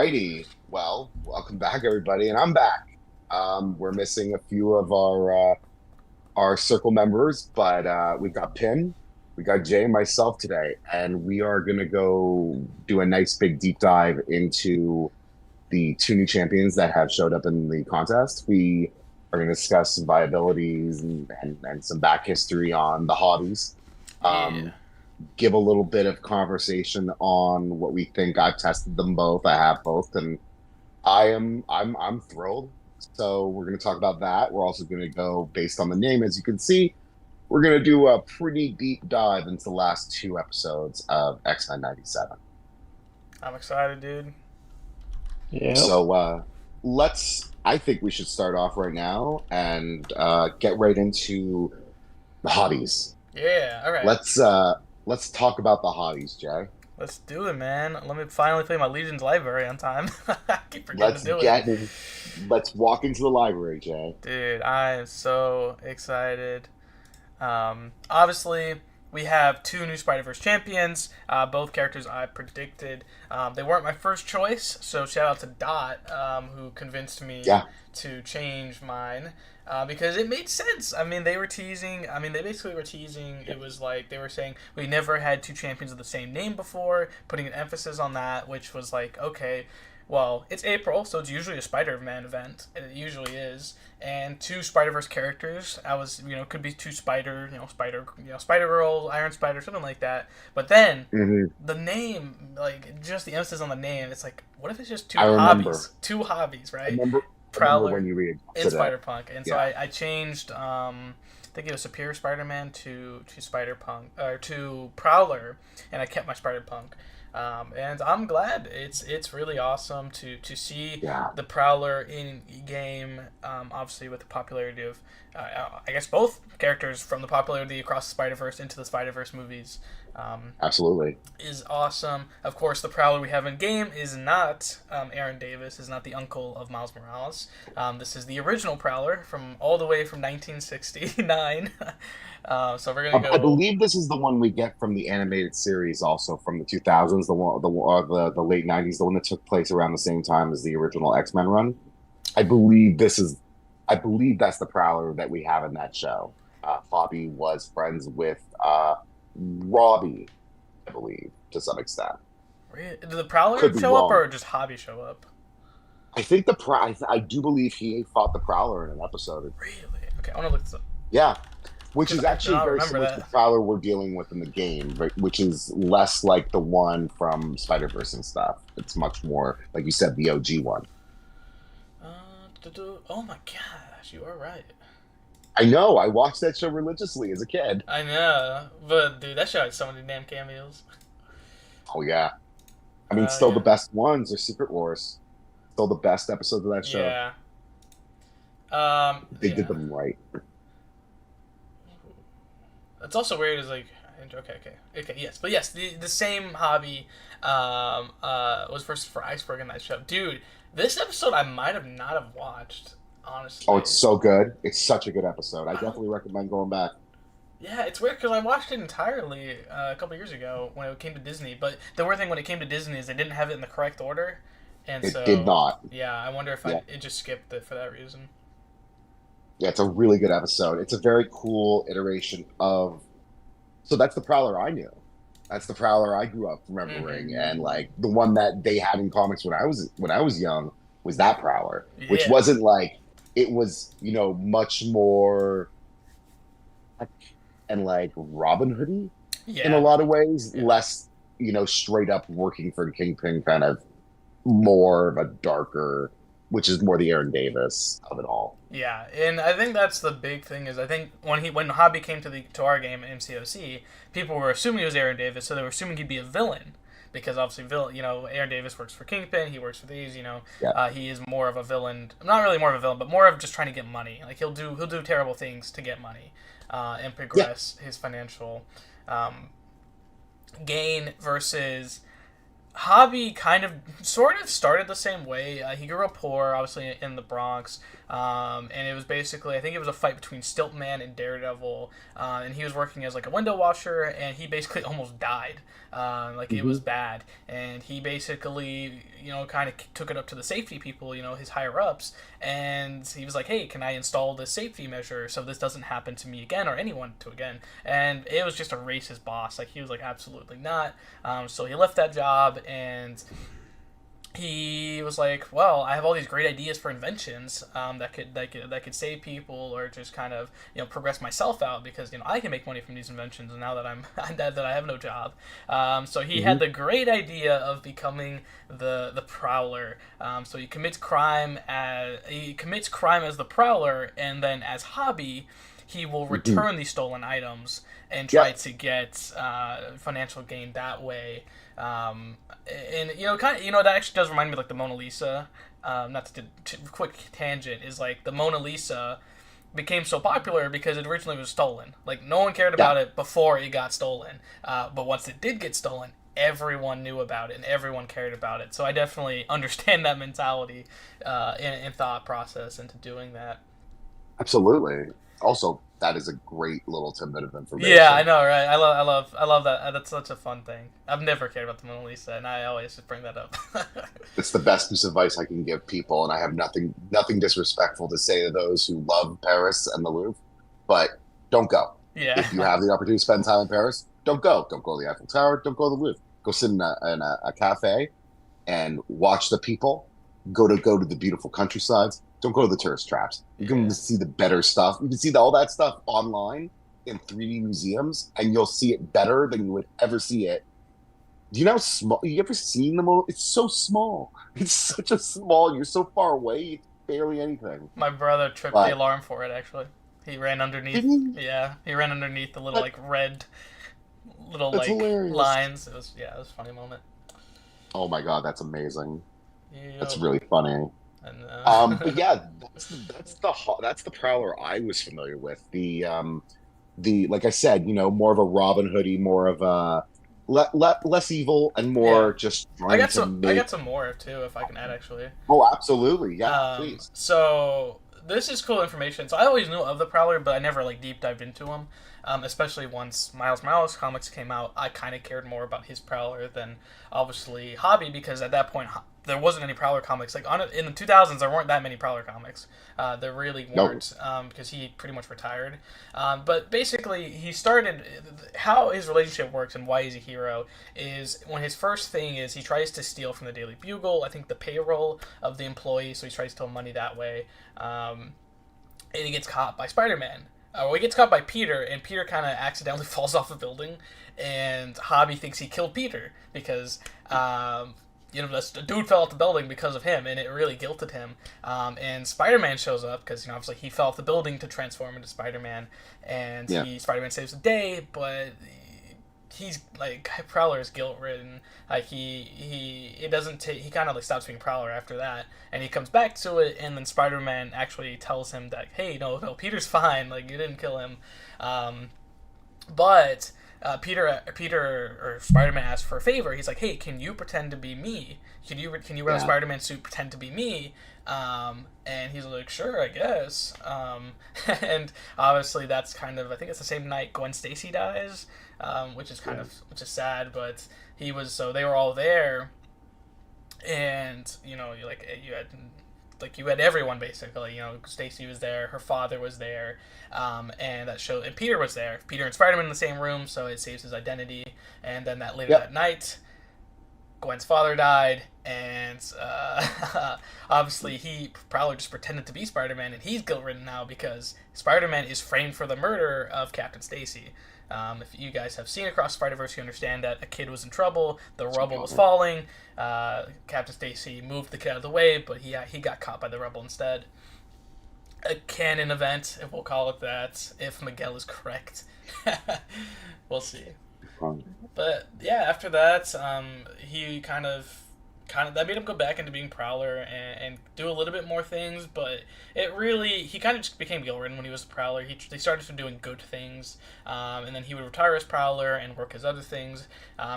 Alrighty. Well, welcome back, everybody, and I'm back. We're missing a few of our circle members, but we've got Pim, we got Jay, and myself today, and we are gonna go do a nice big deep dive into the two new champions that have showed up in the contest. We are gonna discuss some viabilities and some back history on the hobbies. Yeah. Um, give a little bit of conversation on what we think. I've tested them both. I have both, and I'm thrilled. So we're going to talk about that. We're also going to go based on the name, as you can see. We're going to do a pretty deep dive into the last two episodes of X-Men '97. I'm excited, dude. Yep. So let's. I think we should start off right now and get right into the hobbies. Yeah, alright. Let's talk about the hobbies, Jay. Let's do it, man. Let me finally play my Legion's Library on time. I keep forgetting to Let's do it. get in, let's walk into the library, Jay. Dude, I am so excited. Obviously, we have two new Spider-Verse champions. Both characters I predicted. They weren't my first choice, so shout out to Dot, who convinced me Yeah. to change mine. Because it made sense. I mean, they were teasing. I mean, they basically were teasing. It was like they were saying we never had two champions of the same name before, putting an emphasis on that, which was like, okay, well, it's April, so it's usually a Spider-Man event, and it usually is. And two Spider-Verse characters. I was, could be two Spider-Girl, Iron Spider, something like that. But then Hmm. the name, like just the emphasis on the name, it's like, what if it's just two I remember. hobbies? Two hobbies, I right? remember. I remember Prowler when you in readjusted it. Spider Punk, and so Yeah. I changed. I think it was Superior Spider Man to Spider Punk or to Prowler, and I kept my Spider Punk. And I'm glad. It's really awesome to see Yeah. the Prowler in game. Obviously, with the popularity of, I guess both characters from the popularity across the Spider Verse into the Spider Verse movies. Absolutely. Is awesome. Of course, the Prowler we have in game is not Aaron Davis, is not the uncle of Miles Morales. This is the original Prowler from all the way from 1969. So we're gonna I go. believe this is the one we get from the animated series, also from the 2000s, the late '90s, the one that took place around the same time as the original X-Men run. I believe this is. I believe that's the Prowler that we have in that show. Bobby was friends with Robbie, I believe, to some extent. Did the Prowler Could be show up wrong. or just Hobby show up? I think I do believe he fought the Prowler in an episode. Really? Okay, I want to look this up Yeah, which because is I do actually not very remember similar to the that. Prowler we're dealing with in the game, right? Which is less like the one from Spider-Verse and stuff. It's much more, like you said, the OG one. Oh my gosh, you are right. I know. I watched that show religiously as a kid. I know, but dude, that show had so many damn cameos. Oh yeah. I mean, still the Yeah, best ones are Secret Wars. Still the best episodes of that show. yeah. They did Yeah. them right. It's also weird. Is like okay. Yes, but yes, the same hobby was for Iceberg in that show, dude. This episode I might have not have watched Oh, honestly. it's so good. It's such a good episode. I I don't. definitely recommend going back. Yeah, it's weird because I watched it entirely a couple years ago when it came to Disney. But the weird thing when it came to Disney is they didn't have it in the correct order, and It did so not. yeah, I wonder if Yeah. it just skipped it for that reason. Yeah, it's a really good episode. It's a very cool iteration of. So that's the Prowler I knew. That's the Prowler I grew up Hmm. remembering, and like the one that they had in comics when I was young was that Prowler, which Yeah, wasn't like it was much more and like Robin Hoodie in a yeah, lot of ways, yeah. less straight up working for Kingpin, kind of more of a darker, which is more the Aaron Davis of it all. Yeah, and I think that's the big thing is I think when Hobby came to our game at MCOC, people were assuming it was Aaron Davis, so they were assuming he'd be a villain because obviously Aaron Davis works for Kingpin, he works for these, Yeah, he is more of a villain, not really more of a villain, but more of just trying to get money. Like he'll do terrible things to get money, and yeah, progress his financial um, gain versus Hobby kind of sort of started the same way. He grew up poor, obviously in the Bronx. And it was basically, I think it was a fight between Stiltman and Daredevil, and he was working as like a window washer, and he basically almost died. Like it was bad, and he basically, kind of took it up to the safety people, his higher ups, and he was like, "Hey, can I install this safety measure so this doesn't happen to me again or anyone to again?" And it was just a racist boss. Like he was like, "Absolutely not." So he left that job, and he was like, "Well, I have all these great ideas for inventions that could save people or just kind of progress myself out because I can make money from these inventions and now that I'm that I have no job." So he had the great idea of becoming the Prowler. So he commits crime as the Prowler, and then as hobby, he will return these stolen items and try to get financial gain that way. And that actually does remind me of, like, the Mona Lisa. Not to quick tangent is like the Mona Lisa became so popular because it originally was stolen. Like no one cared about it before it got stolen, but once it did get stolen, everyone knew about it and everyone cared about it. So I definitely understand that mentality and thought process into doing that. Absolutely. Also, that is a great little tidbit of information. Yeah, I know, right? I love that. That's such a fun thing. I've never cared about the Mona Lisa, and I always just bring that up. It's the best piece of advice I can give people, and I have nothing disrespectful to say to those who love Paris and the Louvre, but don't go. Yeah. If you have the opportunity to spend time in Paris, don't go. Don't go to the Eiffel Tower. Don't go to the Louvre. Go sit in a cafe and watch the people. Go to the beautiful countrysides. Don't go to the tourist traps. You can see the better stuff. You can see all that stuff online in 3D museums, and you'll see it better than you would ever see it. Do you know how small? You ever seen them? It's so small. It's such a small. You're so far away. It's barely anything. My brother tripped the alarm for it. Actually, he ran underneath. Yeah, he ran underneath the little red, lines. It was a funny moment. Oh my god, that's amazing. Yep. That's really funny. And, but yeah, that's the Prowler I was familiar with. The like I said, more of a Robin Hoodie, more of a less evil and more just trying I got some more too, if I can add actually. Oh, absolutely, yeah, please. So this is cool information. So I always knew of the Prowler, but I never deep dived into him. Especially once Miles Morales comics came out, I kind of cared more about his Prowler than obviously Hobby, because at that point there wasn't any Prowler comics. Like in the 2000s, there weren't that many Prowler comics. There really weren't, because he pretty much retired. But basically, he started, how his relationship works and why he's a hero is when his first thing is he tries to steal from the Daily Bugle, I think the payroll of the employees, so he tries to steal money that way. And he gets caught by Spider-Man. He gets caught by Peter, and Peter kind of accidentally falls off a building, and Hobby thinks he killed Peter because the dude fell off the building because of him, and it really guilted him. And Spider-Man shows up because obviously he fell off the building to transform into Spider-Man, and Spider-Man saves the day, but he's Prowler is guilt ridden. He kind of stops being Prowler after that, and he comes back to it, and then Spider-Man actually tells him that, hey, no, Peter's fine, you didn't kill him. But Peter or Spider-Man asks for a favor. He's like, hey, can you pretend to be me? Can you wear a Spider-Man suit, pretend to be me? And he's like, sure, I guess. And obviously that's kind of, I think it's the same night Gwen Stacy dies, which is which is sad, but they were all there, and you had everyone basically. Stacy was there, her father was there, and Peter was there. Peter and Spider-Man in the same room, so it saves his identity. And then later that night, Gwen's father died, and obviously Prowler just pretended to be Spider-Man, and he's guilt-ridden now because Spider-Man is framed for the murder of Captain Stacy. If you guys have seen Across Spider-Verse, you understand that a kid was in trouble, the rubble was falling, Captain Stacy moved the kid out of the way, but he got caught by the rubble instead. A canon event, if we'll call it that, if Miguel is correct. We'll see. But yeah, after that, he kind of kind of that made him go back into being Prowler and do a little bit more things, but he kind of just became Gilrin when he was the Prowler. He started doing good things, and then he would retire as Prowler and work his other things.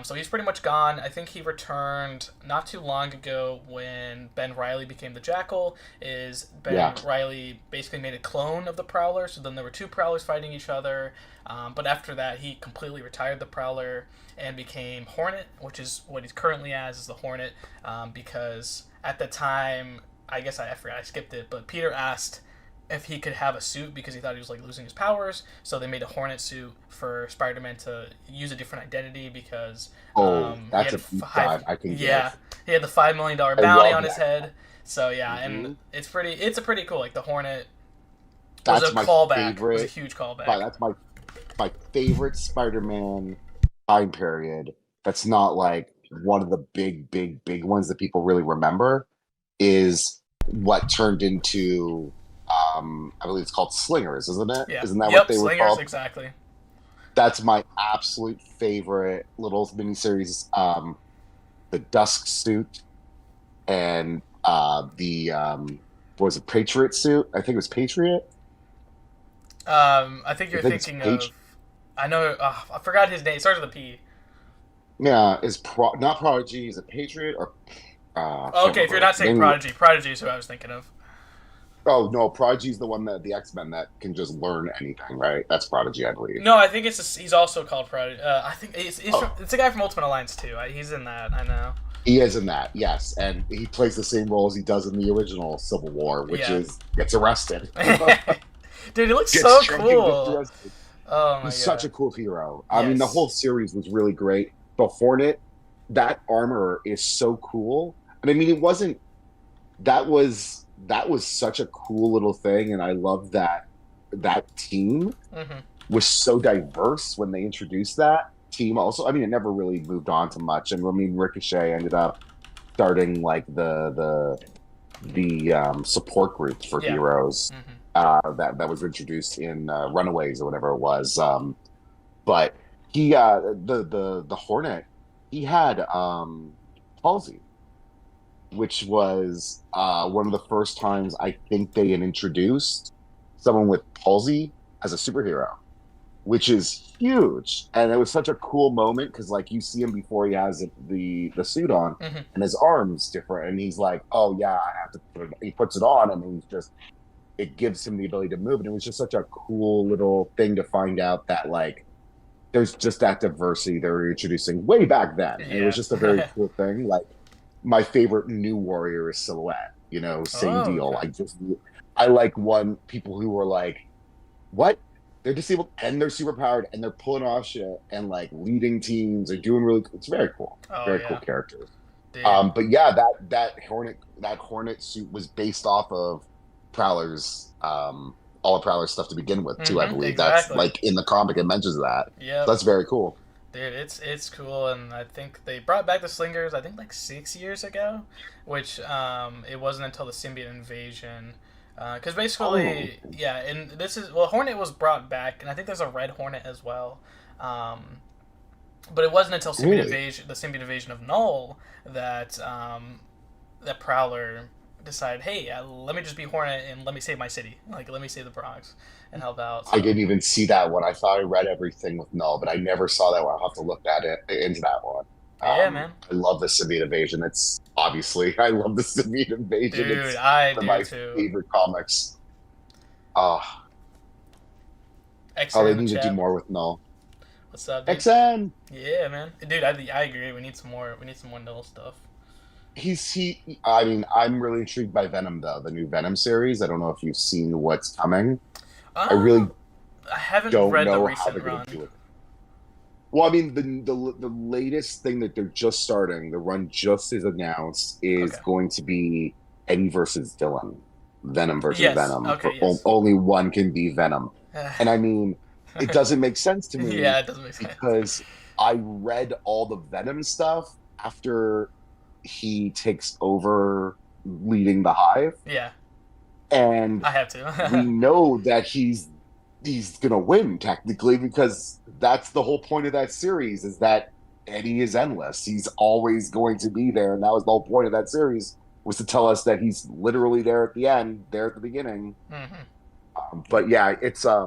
So he's pretty much gone. I think he returned not too long ago when Ben Reilly became the Jackal. Is Ben Reilly basically made a clone of the Prowler, so then there were two Prowlers fighting each other. But after that, he completely retired the Prowler and became Hornet, which is what he's currently as, is the Hornet, because at the time, I guess I forgot, I skipped it, but Peter asked if he could have a suit because he thought he was like losing his powers, so they made a Hornet suit for Spider-Man to use a different identity because that's a deep dive I can give. He had the $5 million bounty on his head, so and it's a pretty cool, like the Hornet was a callback. It was a huge callback. That's my favorite Spider-Man time period. That's not like one of the big ones that people really remember is what turned into I believe it's called Slingers, isn't it? Yeah. Isn't that what they Slingers, were called? Exactly. That's my absolute favorite little miniseries. The Dusk suit and the what was it, Patriot suit? I think it was Patriot. I think you're thinking of. I know. I forgot his name. It starts with a P. Yeah, not Prodigy. Is it Patriot or? Okay, if you're not saying Prodigy, Prodigy is who I was thinking of. Oh no, Prodigy's the one that the X-Men that can just learn anything, right? That's Prodigy, I believe. No, I think he's also called Prodigy. I think it's a guy from Ultimate Alliance too. He's in that. I know. He is in that, yes, and he plays the same role as he does in the original Civil War, which is gets arrested. Dude, he looks so cool. Oh my god, he's such a cool hero. I mean, the whole series was really great. The Hornet, that armor is so cool, and I mean, it wasn't. That was such a cool little thing, and I love that team was so diverse when they introduced that team. Also, I mean, it never really moved on to much, and I mean, Ricochet ended up starting like the support group for heroes that was introduced in Runaways or whatever it was. But he the Hornet, he had palsy, which was one of the first times I think they had introduced someone with palsy as a superhero, which is huge. And it was such a cool moment because, like, you see him before he has the suit on, and his arm's different, and he's like, "Oh yeah, I have to put it." He puts it on, and it gives him the ability to move. And it was just such a cool little thing to find out that, like, there's just that diversity they were introducing way back then. And it was just a very cool thing. Like, my favorite new warrior is Silhouette, same deal. Okay. I like people who were like, what? They're disabled and they're super powered and they're pulling off shit and like leading teams. They're doing really cool. It's very cool. Very cool characters. But yeah, that Hornet suit was based off of Prowler's all of Prowler's stuff to begin with too. I believe that's like in the comic it mentions that. Yeah, so that's very cool. Dude, it's cool, and I think they brought back the Slingers, I think, like 6 years ago, which it wasn't until the symbiote invasion. Because basically, and Hornet was brought back, and I think there's a Red Hornet as well. But it wasn't until the symbiote invasion of Knull that that Prowler decided, hey, let me just be Hornet and let me save my city. Like, let me save the Bronx and help out. So. I didn't even see that one. I thought I read everything with Knull, but I never saw that one. I'll have to look into that one. Yeah, man. I love the symbiote invasion. It's obviously, I love the symbiote invasion. Dude, it's I one do of my too. favorite comics. They need to do more with Knull. What's up, dude? XN. Yeah, man. Dude, I agree. We need some more Knull stuff. I mean, I'm really intrigued by Venom though, the new Venom series. I don't know if you've seen what's coming. I haven't don't read know the how they're recent going run. to do it. Well, I mean, the latest thing that they're just starting, the run just is announced, is going to be Eddie versus Dylan, Venom versus Venom. Okay, only one can be Venom, and I mean, it doesn't make sense to me. Yeah, it doesn't make sense because I read all the Venom stuff after he takes over leading the Hive. Yeah. And I have to. we know that he's gonna win technically because that's the whole point of that series, is that Eddie is endless. He's always going to be there, and that was the whole point of that series, was to tell us that he's literally there at the end, there at the beginning. Mm-hmm. But yeah, it's I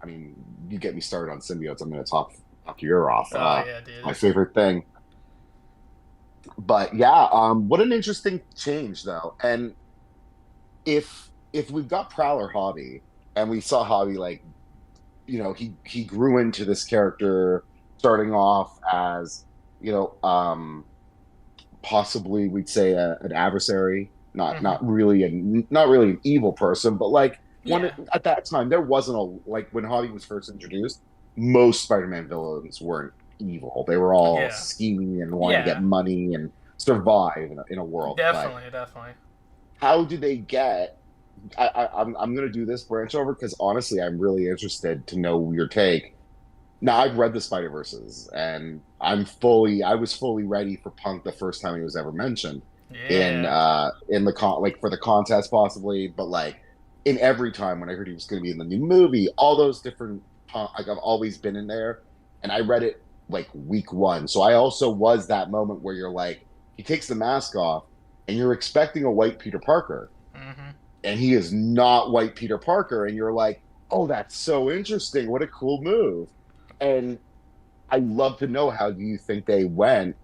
mean, you get me started on symbiotes, I'm going to talk your ear off. Oh yeah, dude. My favorite thing. But yeah, what an interesting change though. And if we've got Prowler Hobby, and we saw Hobby, like, he grew into this character starting off as, you know, possibly we'd say an adversary, not really an evil person, but like Yeah. at that time there wasn't like when Hobby was first introduced, most Spider-Man villains weren't evil. They were all Yeah. scheming and wanting to Yeah. get money and survive in a world. Definitely, But definitely. how do they get? I'm going to do this branch over because honestly, I'm really interested to know your take. Now, I've read the Spider-Verses, and I was fully ready for Punk the first time he was ever mentioned in the like for the contest possibly, but like in every time when I heard he was going to be in the new movie, all those different like I've always been in there, and I read it like week one, so I also was that moment where you're like, he takes the mask off, and you're expecting a white Peter Parker, Mm-hmm. and he is not white Peter Parker, and you're like, oh, that's so interesting, what a cool move. And I'd love to know, how do you think they went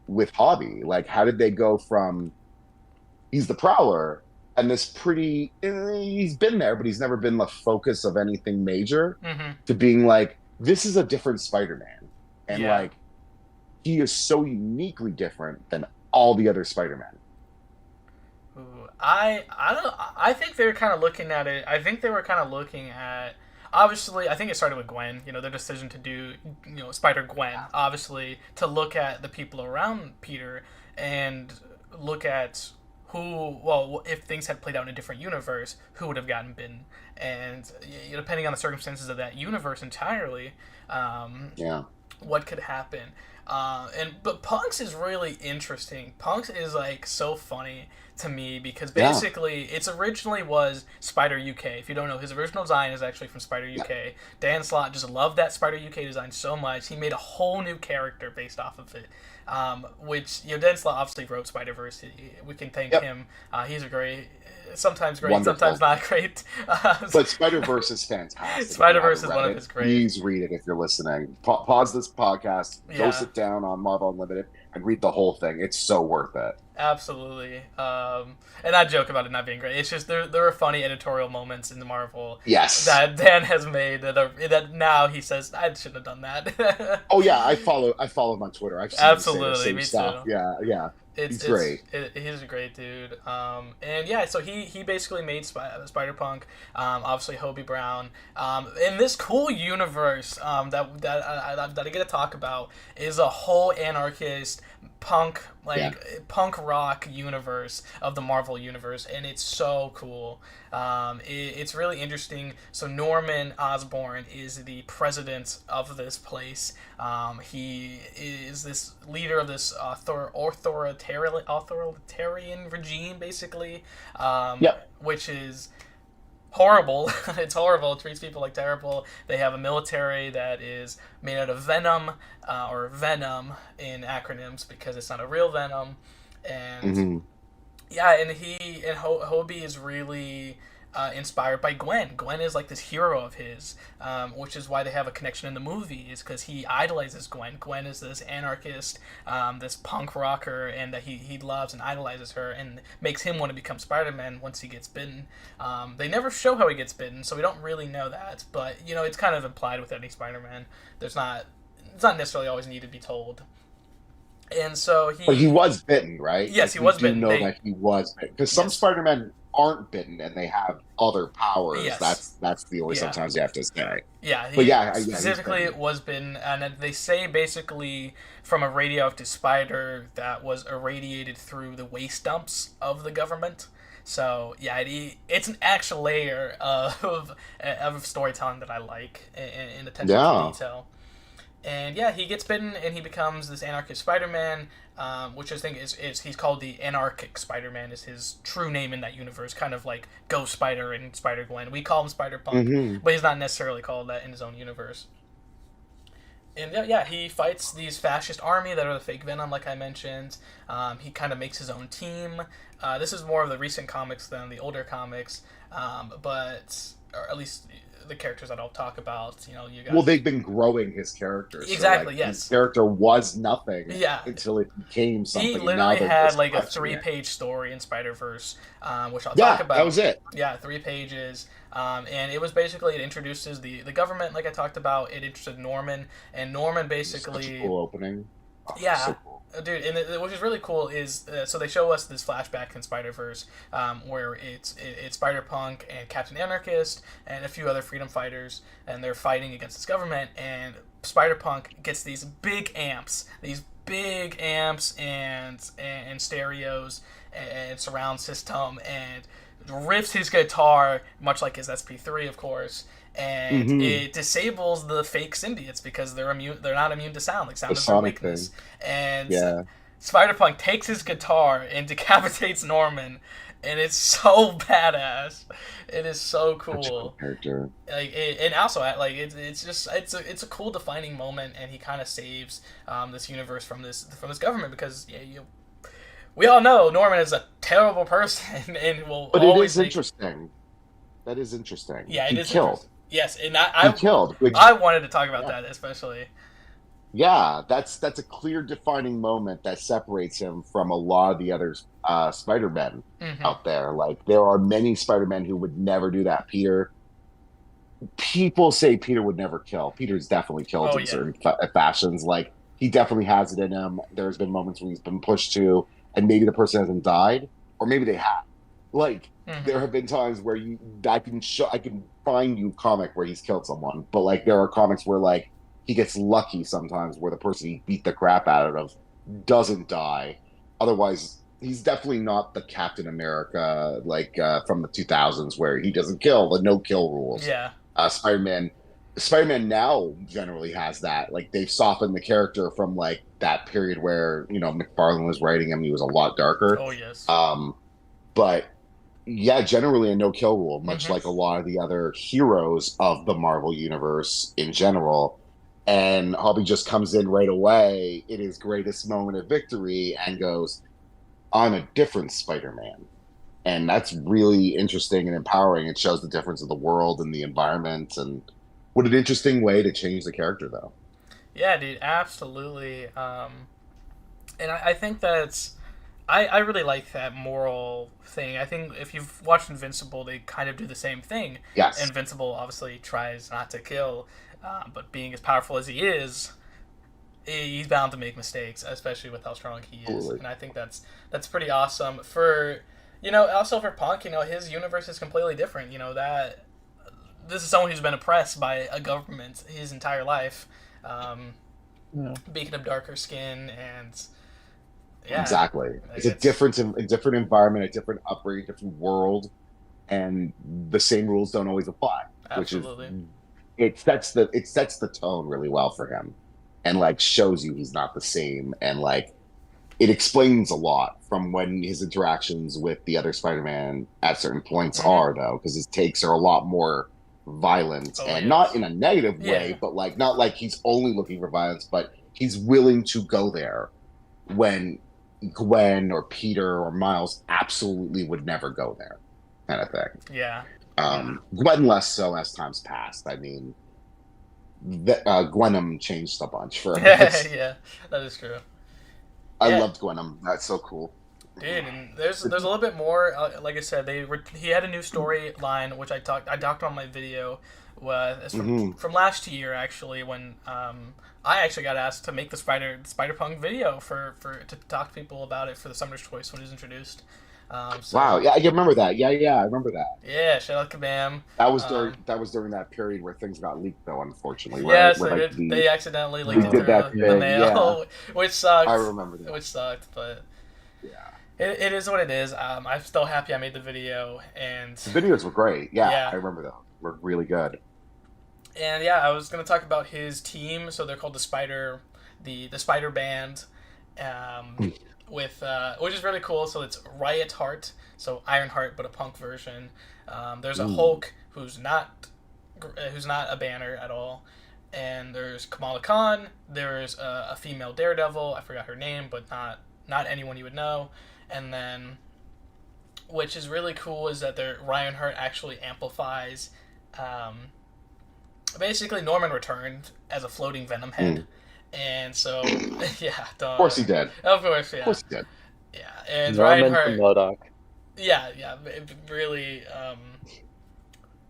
with Hobby? Like, how did they go from he's the Prowler and this pretty he's been there, but he's never been the focus of anything major, Mm-hmm. to being like, this is a different Spider-Man, and Yeah. like he is so uniquely different than all the other Spider-Men. Ooh, I don't know. I think they're kind of looking at it. I think they were kind of looking at. Obviously, I think it started with Gwen. You know, their decision to do, Spider Gwen. Obviously, to look at the people around Peter and look at who. Well, if things had played out in a different universe, who would have gotten bitten, and depending on the circumstances of that universe entirely, Yeah. what could happen. But Punks is really interesting. Punks is like so funny to me because basically its originally was Spider UK. If you don't know, his original design is actually from Spider UK. Dan Slott just loved that Spider UK design so much, he made a whole new character based off of it. Which Dan Slott obviously wrote Spider Verse. We can thank him. He's a great. Sometimes great, Wonderful. sometimes not great. But Spider-Verse is fantastic. Spider-Verse is one of his great. Please read it if you're listening. Pause this podcast, go sit down on Marvel Unlimited, and read the whole thing. It's so worth it. Absolutely. And I joke about it not being great. It's just there are funny editorial moments in the Marvel that Dan has made that now he says, I shouldn't have done that. Oh yeah, I follow him on Twitter. I've seen Absolutely, the same me stuff. too. Yeah. He's great. He's a great dude. And yeah, so he basically made Spider-Punk, obviously Hobie Brown. In this cool universe that I get to talk about is a whole anarchist punk punk rock universe of the Marvel universe, and it's so cool. It's really interesting. So Norman Osborn is the president of this place. He is this leader of this authoritarian regime, basically, which is horrible. It's horrible. It treats people like terrible. They have a military that is made out of venom, or venom in acronyms because it's not a real venom. And and Hobie is really inspired by Gwen. Gwen is like this hero of his, which is why they have a connection in the movie, is because he idolizes Gwen. Gwen is this anarchist, this punk rocker, and that he loves and idolizes her, and makes him want to become Spider-Man once he gets bitten. They never show how he gets bitten, so we don't really know that, but it's kind of implied with any Spider-Man. It's not necessarily always need to be told. And so But he was bitten, right? Yes, he was bitten. That he was bitten, because some Spider-Men aren't bitten and they have other powers. Yes. That's the only sometimes you have to say. Yeah, specifically it was bitten, and they say basically from a radioactive spider that was irradiated through the waste dumps of the government. So yeah, it's an actual layer of storytelling that I like, in attention to detail. And yeah, he gets bitten and he becomes this anarchist Spider-Man, which I think is he's called the Anarchic Spider-Man, is his true name in that universe, kind of like Ghost Spider and Spider-Gwen. We call him Spider-Punk, but he's not necessarily called that in his own universe. And yeah, he fights these fascist army that are the fake Venom, like I mentioned. He kind of makes his own team. This is more of the recent comics than the older comics, but or at least the characters that I'll talk about. You guys. Well, they've been growing his character. Exactly. So, yes. His character was nothing. Yeah. Until it became something. He literally had like a 3-page story in Spider-Verse, which I'll talk about. That was it. Yeah, 3 pages. And it was basically, it introduces the government, like I talked about. It introduced Norman, and Norman basically... Such a cool opening. Oh, yeah. So cool. Dude, and which is really cool is, so they show us this flashback in Spider-Verse, where it's Spider-Punk and Captain Anarchist and a few other freedom fighters, and they're fighting against this government, and Spider-Punk gets these big amps and stereos and surround system, and rips his guitar, much like his SP3, of course, and it disables the fake symbiotes because they're not immune to sound. Like, sound is their weakness. Thing. And Spider-Punk takes his guitar and decapitates Norman, and it's so badass. It is so cool. Such a cool character. And also, it's a cool defining moment, and he kind of saves this universe from this government, because we all know Norman is a terrible person and will But always it is interesting. That is interesting. Yeah, he is killed. Interesting. Yes, and he killed. I wanted to talk about that especially. Yeah, that's a clear defining moment that separates him from a lot of the other Spider-Men out there. Like, there are many Spider-Men who would never do that. People say Peter would never kill. Peter's definitely killed in certain fashions. Like, he definitely has it in him. There's been moments when he's been pushed to, and maybe the person hasn't died, or maybe they have. Like, there have been times where I can find you a comic where he's killed someone, but like, there are comics where like he gets lucky sometimes where the person he beat the crap out of doesn't die. Otherwise, he's definitely not the Captain America from the 2000s where he doesn't kill, the no-kill rules. Yeah. Spider-Man now generally has that. Like, they've softened the character from like that period where McFarlane was writing him. He was a lot darker. Oh yes. But yeah, generally a no-kill rule, much like a lot of the other heroes of the Marvel Universe in general. And Hobby just comes in right away in his greatest moment of victory and goes, I'm a different Spider-Man. And that's really interesting and empowering. It shows the difference of the world and the environment. And what an interesting way to change the character, though. Yeah, dude, absolutely. And I think that's... I really like that moral thing. I think if you've watched Invincible, they kind of do the same thing. Yes. Invincible obviously tries not to kill, but being as powerful as he is, he's bound to make mistakes, especially with how strong he is. Absolutely. And I think that's pretty awesome. Also for Punk, his universe is completely different. That this is someone who's been oppressed by a government his entire life, making him darker skin and... Yeah, exactly. It's a different environment, a different upbringing, different world, and the same rules don't always apply. Absolutely. It sets the tone really well for him, and like shows you he's not the same, and like it explains a lot from when his interactions with the other Spider-Man at certain points are, though, because his takes are a lot more violent and not in a negative way, but like not like he's only looking for violence, but he's willing to go there when Gwen or Peter or Miles absolutely would never go there, kind of thing. Yeah. Gwen less so as times passed. I mean, Gwenum changed a bunch for us. Yeah, that is true. I loved Gwenum. That's so cool. Dude, and there's a little bit more. Like I said, he had a new storyline, which I talked on my video. From last year, actually, when I actually got asked to make the Spider-Punk video to talk to people about it for the Summer's Choice when it was introduced. Wow, yeah, I remember that. Yeah, I remember that. Yeah, shout out Kabam. That was during that period where things got leaked, though, unfortunately. Yes, they accidentally leaked it through the mail, which sucked. I remember that. Which sucked, but yeah. It is what it is. I'm still happy I made the video, and the videos were great. Yeah. I remember them. Were really good. And yeah, I was gonna talk about his team. So they're called the Spider Band, which is really cool. So it's Riot Heart, so Ironheart, but a punk version. There's a Hulk who's not a Banner at all. and there's Kamala Khan. There's a female Daredevil. I forgot her name, but not anyone you would know. And then, which is really cool, is that Ryan Hart actually amplifies. Basically, Norman returned as a floating Venom head, and so yeah, Of course he did. Of course, yeah. Of course he did. Yeah, and Norman Ryan Hart. from MODOK. Yeah, it really.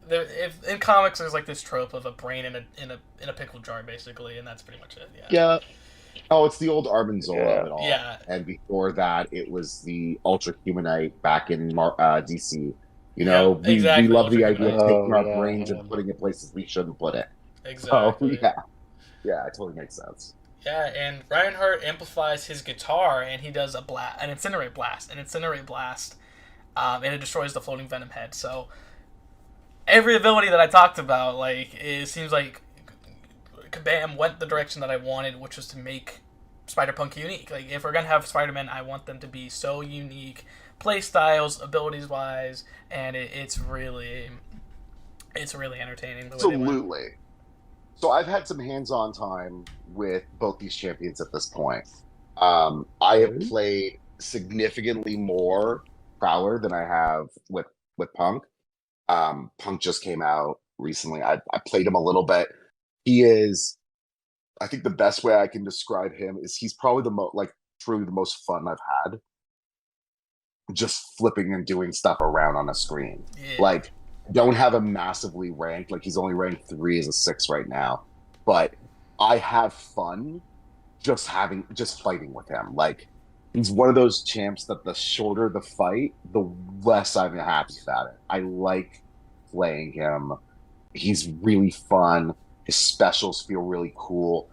If in comics there's like this trope of a brain in a pickle jar, basically, and that's pretty much it. Yeah. Yeah. Oh, it's the old Armin Zola of it all. Yeah. And before that, it was the Ultra Humanite back in DC. You know, yeah, exactly. we love the idea of taking our yeah, brains and putting it places we shouldn't put it. Exactly. So, yeah, it totally makes sense. Yeah, and Ryan Hart amplifies his guitar, and he does an incinerate blast, and it destroys the floating Venom head. So every ability that I talked about, like, it seems like Kabam went the direction that I wanted, which was to make Spider-Punk unique. Like, if we're gonna have Spider-Man, I want them to be so unique, play styles, abilities wise, and it's really entertaining. Absolutely. So I've had some hands-on time with both these champions at this point. I have played significantly more Prowler than I have with Punk. Punk just came out recently. I played him a little bit. He is, I think the best way I can describe him is he's probably truly the most fun I've had. Just flipping and doing stuff around on a screen. Yeah. Like, don't have him massively ranked. Like, he's only ranked 3 as a 6 right now. But I have fun just fighting with him. Like, he's one of those champs that the shorter the fight, the less I'm happy about it. I like playing him. He's really fun. His specials feel really cool.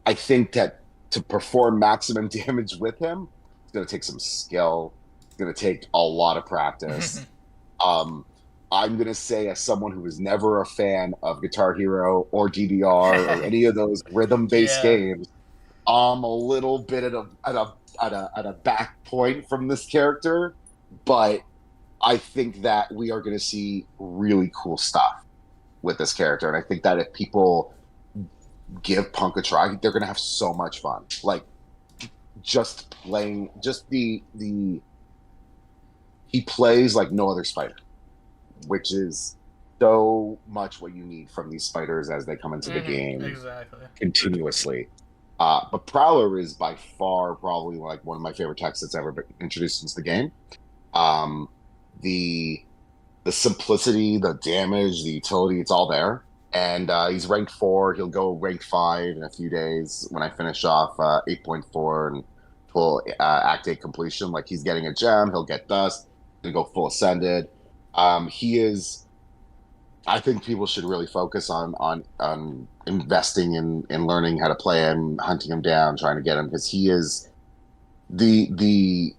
I think that to perform maximum damage with him, it's going to take some skill. It's going to take a lot of practice. I'm going to say, as someone who was never a fan of Guitar Hero or DDR or any of those rhythm-based games, I'm a little bit at a back point from this character, but I think that we are going to see really cool stuff with this character, and I think that if people give Punk a try, they're going to have so much fun. Like, just playing, he plays like no other Spider, which is so much what you need from these spiders as they come into the game continuously. But Prowler is by far probably like one of my favorite texts that's ever been introduced into the game. The simplicity, the damage, the utility, it's all there. And he's ranked 4. He'll go ranked 5 in a few days when I finish off 8.4 and full Act 8 completion. Like, he's getting a gem, he'll get dust, he'll go full ascended. He is, I think people should really focus on investing in learning how to play him, hunting him down, trying to get him, because he is the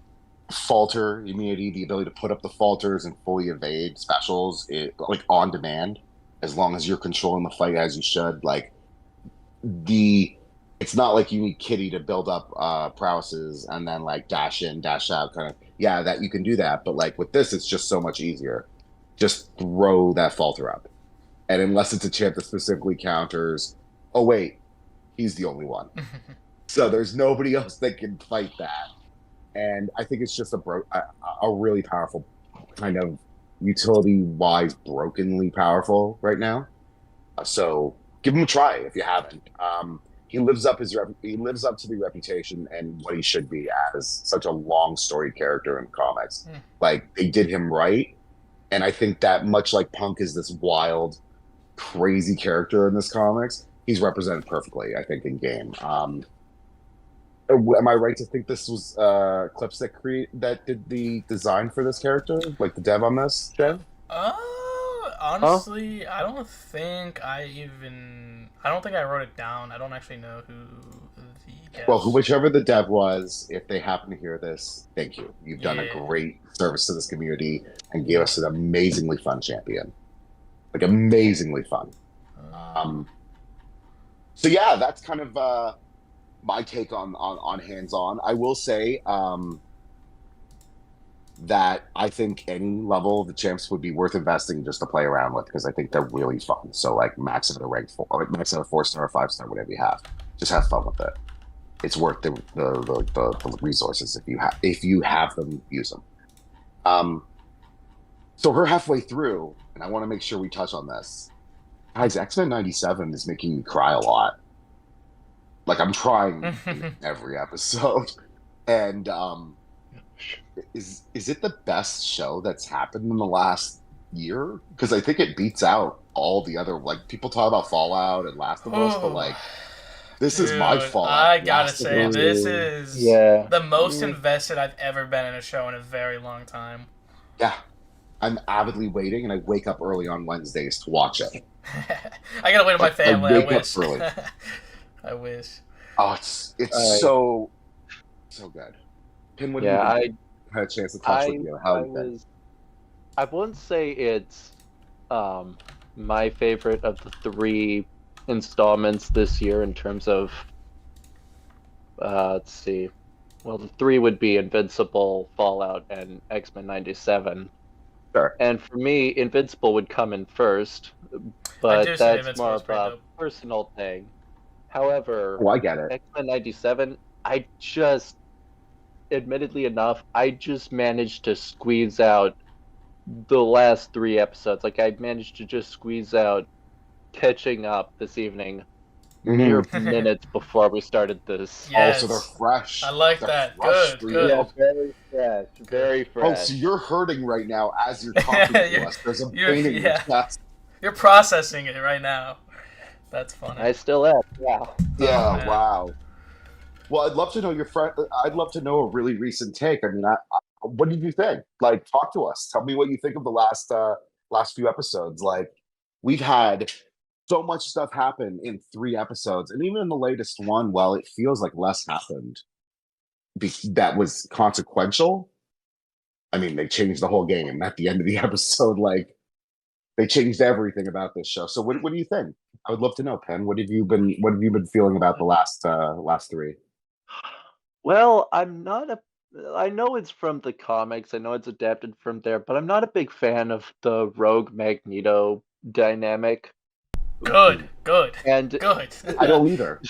falter immunity, the ability to put up the falters and fully evade specials, like on demand, as long as you're controlling the fight as you should. Like, it's not like you need Kitty to build up prowesses and then like dash in, dash out kind of. Yeah, that you can do that, but like with this, it's just so much easier. Just throw that falter up, and unless it's a champ that specifically counters, oh wait, he's the only one. So there's nobody else that can fight that, and I think it's just a really powerful kind of utility-wise, brokenly powerful right now. So give him a try if you haven't. He lives up to the reputation and what he should be as such a long storied character in comics. Like, they did him right, and I think that much like Punk is this wild, crazy character in this comics, he's represented perfectly, I think, in game. Am I right to think this was Clips that did the design for this character, like the dev on this, Jay? Honestly, I don't think I wrote it down. I don't actually know who the dev. Well, whichever the dev was, if they happen to hear this, thank you. You've done a great service to this community and gave us an amazingly fun champion. Like, amazingly fun. So yeah, that's kind of my take on hands-on. I will say, that I think any level of the champs would be worth investing just to play around with because I think they're really fun. So like max it at a rank 4, or max it at a 4-star or 5-star, whatever you have. Just have fun with it. It's worth the resources if you have them, use them. So we're halfway through, and I want to make sure we touch on this. Guys, X-Men 97 is making me cry a lot. Like I'm crying in every episode. And is it the best show that's happened in the last year? Because I think it beats out all the other, like people talk about Fallout and Last of Us, but like this is my Fallout. I gotta say, this is the most invested I've ever been in a show in a very long time. Yeah. I'm avidly waiting, and I wake up early on Wednesdays to watch it. I gotta wait on my family. I wish. I wish. Oh, it's so good. Pin, what I had a chance to touch with you. How I wouldn't say it's my favorite of the 3 installments this year in terms of let's see. Well, the 3 would be Invincible, Fallout, and X-Men 97. Sure. And for me, Invincible would come in first, but that's more of a personal thing. However, I get it. X-Men 97, admittedly enough, I just managed to squeeze out the last 3 episodes. Like, I managed to just squeeze out catching up this evening mere minutes before we started this. Yes. Oh, so they're fresh. I like that. Good. Yeah, very fresh. Very fresh. Oh, so you're hurting right now as you're talking to us. There's a pain in your chest. You're processing it right now. That's funny. I still am. Yeah. Yeah. Wow. Well, I'd love to know I'd love to know a really recent take. I mean, what did you think? Like, talk to us. Tell me what you think of the last few episodes. Like, we've had so much stuff happen in 3 episodes, and even in the latest one, well, it feels like less happened. That was consequential. I mean, they changed the whole game at the end of the episode. Like, they changed everything about this show. So, what do you think? I would love to know, Penn. What have you been feeling about the last 3? Well, I know it's from the comics. I know it's adapted from there, but I'm not a big fan of the Rogue Magneto dynamic. Good. And good. I don't either.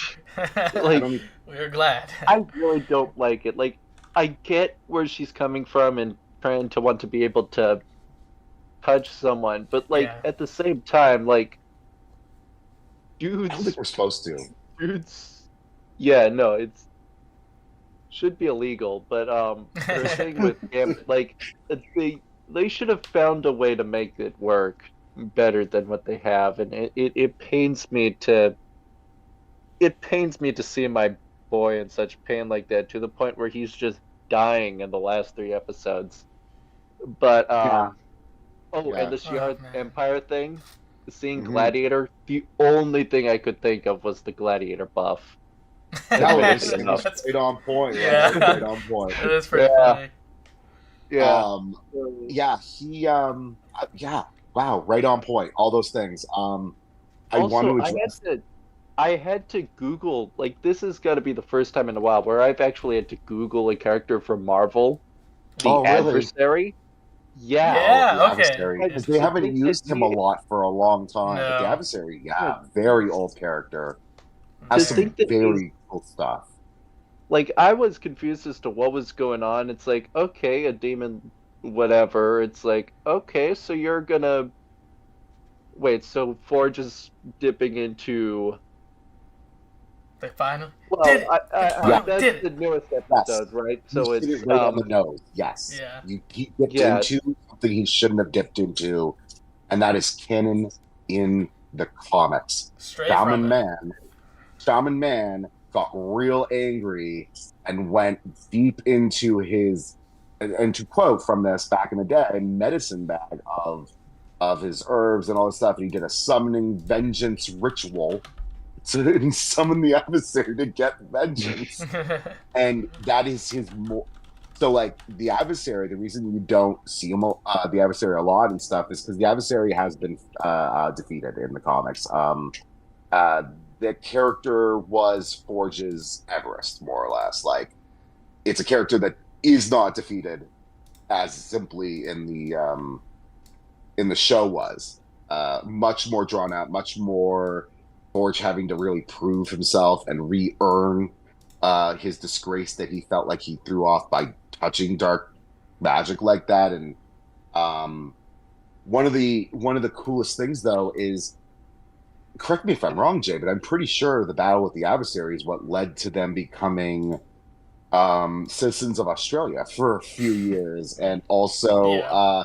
Like, we're glad. I really don't like it. Like, I get where she's coming from and trying to want to be able to touch someone, but like at the same time, like, dudes. I don't think we're supposed to. Dudes. Yeah, no, it's should be illegal, but the thing with like they should have found a way to make it work better than what they have, and it pains me to see my boy in such pain like that, to the point where he's just dying in the last 3 episodes. But and the Shi'ar Empire thing, seeing Gladiator, the only thing I could think of was the Gladiator buff. That was right on point. Yeah, right on point. It is pretty funny. Yeah. Wow, right on point. All those things. I had to Google, like, this has got to be the first time in a while where I've actually had to Google a character from Marvel, the Adversary. Yeah, okay. Because they haven't used him a lot for a long time. No. But the Adversary, very old character. Has some very cool stuff. Like, I was confused as to what was going on. It's like, okay, a demon, whatever. It's like, okay, so you're gonna... Wait, so Forge is dipping into... They finally did it. That's the newest episode, right? So it's right on the nose. Yes. Yeah. He dipped into something he shouldn't have dipped into, and that is canon in the comics. Shaman Man got real angry and went deep into his, and to quote from this back in the day, medicine bag of his herbs and all this stuff, and he did a summoning vengeance ritual to summon the adversary to get vengeance. And that is his so like the adversary, the reason you don't see him the adversary a lot and stuff is because the adversary has been defeated in the comics. The character was Forge's Everest, more or less. Like, it's a character that is not defeated as simply in the show was. Much more drawn out, much more Forge having to really prove himself and re-earn his disgrace that he felt like he threw off by touching dark magic like that. And um, one of the coolest things though is, correct me if I'm wrong, Jay, but I'm pretty sure the battle with the adversary is what led to them becoming citizens of Australia for a few years, and also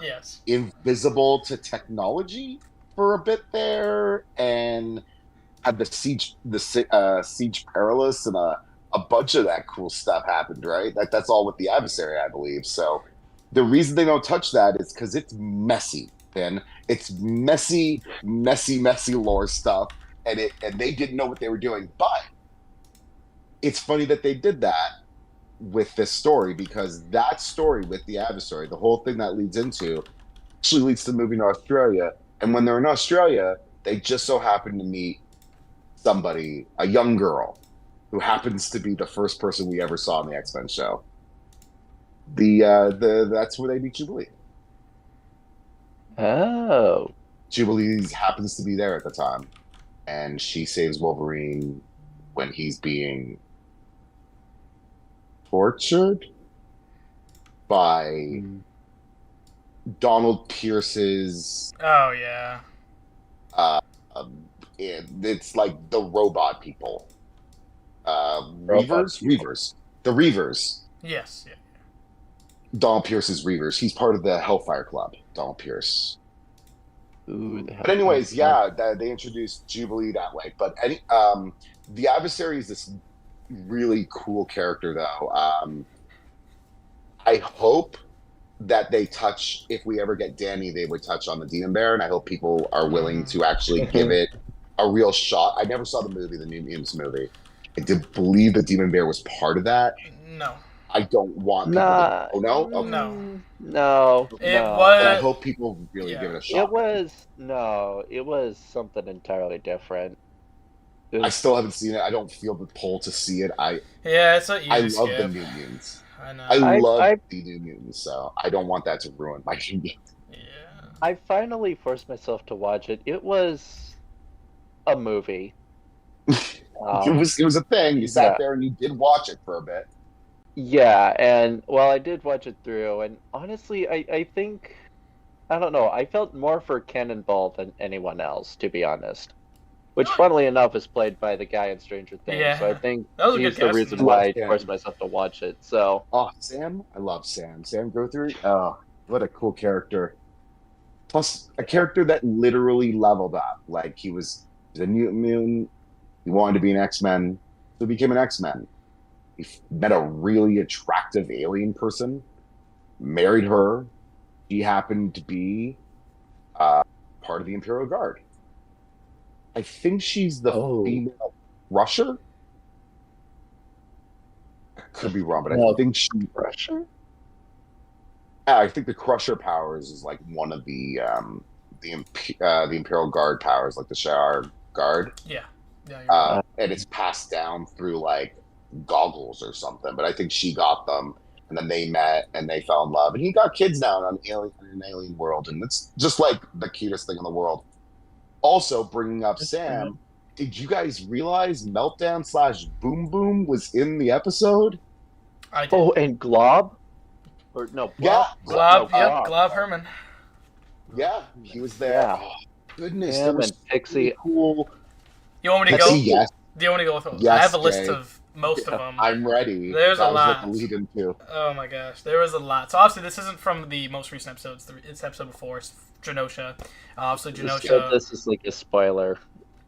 Yes. invisible to technology for a bit there, and had siege perilous, and a bunch of that cool stuff happened, right? That's all with the adversary, I believe. So the reason they don't touch that is because it's messy, Ben. It's messy, messy, messy lore stuff, and they didn't know what they were doing. But it's funny that they did that with this story, because that story with the adversary, the whole thing that leads into, actually leads to moving to Australia. And when they're in Australia, they just so happen to meet somebody, a young girl, who happens to be the first person we ever saw in the X-Men show. That's where they meet Jubilee. Oh. Jubilee happens to be there at the time, and she saves Wolverine when he's being tortured by Donald Pierce's. Oh yeah. It's like the robot people. Reavers. The Reavers. Yes. Yeah. Donald Pierce's Reavers. He's part of the Hellfire Club. Donald Pierce. Ooh, but anyways, yeah, they introduced Jubilee that way. But the adversary is this really cool character, though. I hope that they touch, if we ever get Danny, they would touch on the Demon Bear, and I hope people are willing to actually give it a real shot. I never saw the movie, the New Mutants movie. I did believe the Demon Bear was part of that. No. I don't want people to... Oh, no? Okay. No. It was... And I hope people really give it a shot. It was something entirely different. I still haven't seen it. I don't feel the pull to see it. It's an easy I love skip. the New Mutants. I know. I love the New Mutants, so I don't want that to ruin my New Mutants. Yeah. I finally forced myself to watch it. It was a movie. It was a thing. You sat there and you did watch it for a bit. Yeah, and well, I did watch it through, and honestly, I think, I don't know, I felt more for Cannonball than anyone else, to be honest. Which, funnily enough, is played by the guy in Stranger Things. Yeah. So I think he's the reason why I forced myself to watch it. So. Oh, Sam? I love Sam. Sam Guthrie? Oh, what a cool character. Plus, a character that literally leveled up. Like, he was a mutant. He wanted to be an X-Men, so he became an X-Men. He met a really attractive alien person, married her. She happened to be part of the Imperial Guard. I think she's the female Crusher. I could be wrong, but I think she's Crusher. I think the Crusher powers is like one of the Imperial Guard powers, like the Shi'ar Guard. Yeah. Yeah. And it's passed down through like goggles or something. But I think she got them, and then they met and they fell in love. And he got kids now in an alien world, and it's just like the cutest thing in the world. Also, bringing up Sam, did you guys realize Meltdown / Boom Boom was in the episode? I did. Oh, and Glob? Or no, yeah, Glob. Yep, Glob Herman. Yeah, he was there. Yeah. Oh, goodness, Him that was and Pixie. Cool. You want me to Pixie, go? yes. Do you want me to go with them? Yes, I have a list Jay. of most of them. I'm ready. There's a lot. That was what the lead into. Oh my gosh, there was a lot. So obviously, this isn't from the most recent episodes. It's episode before. It's Genosha. Obviously, Genosha. This is like a spoiler,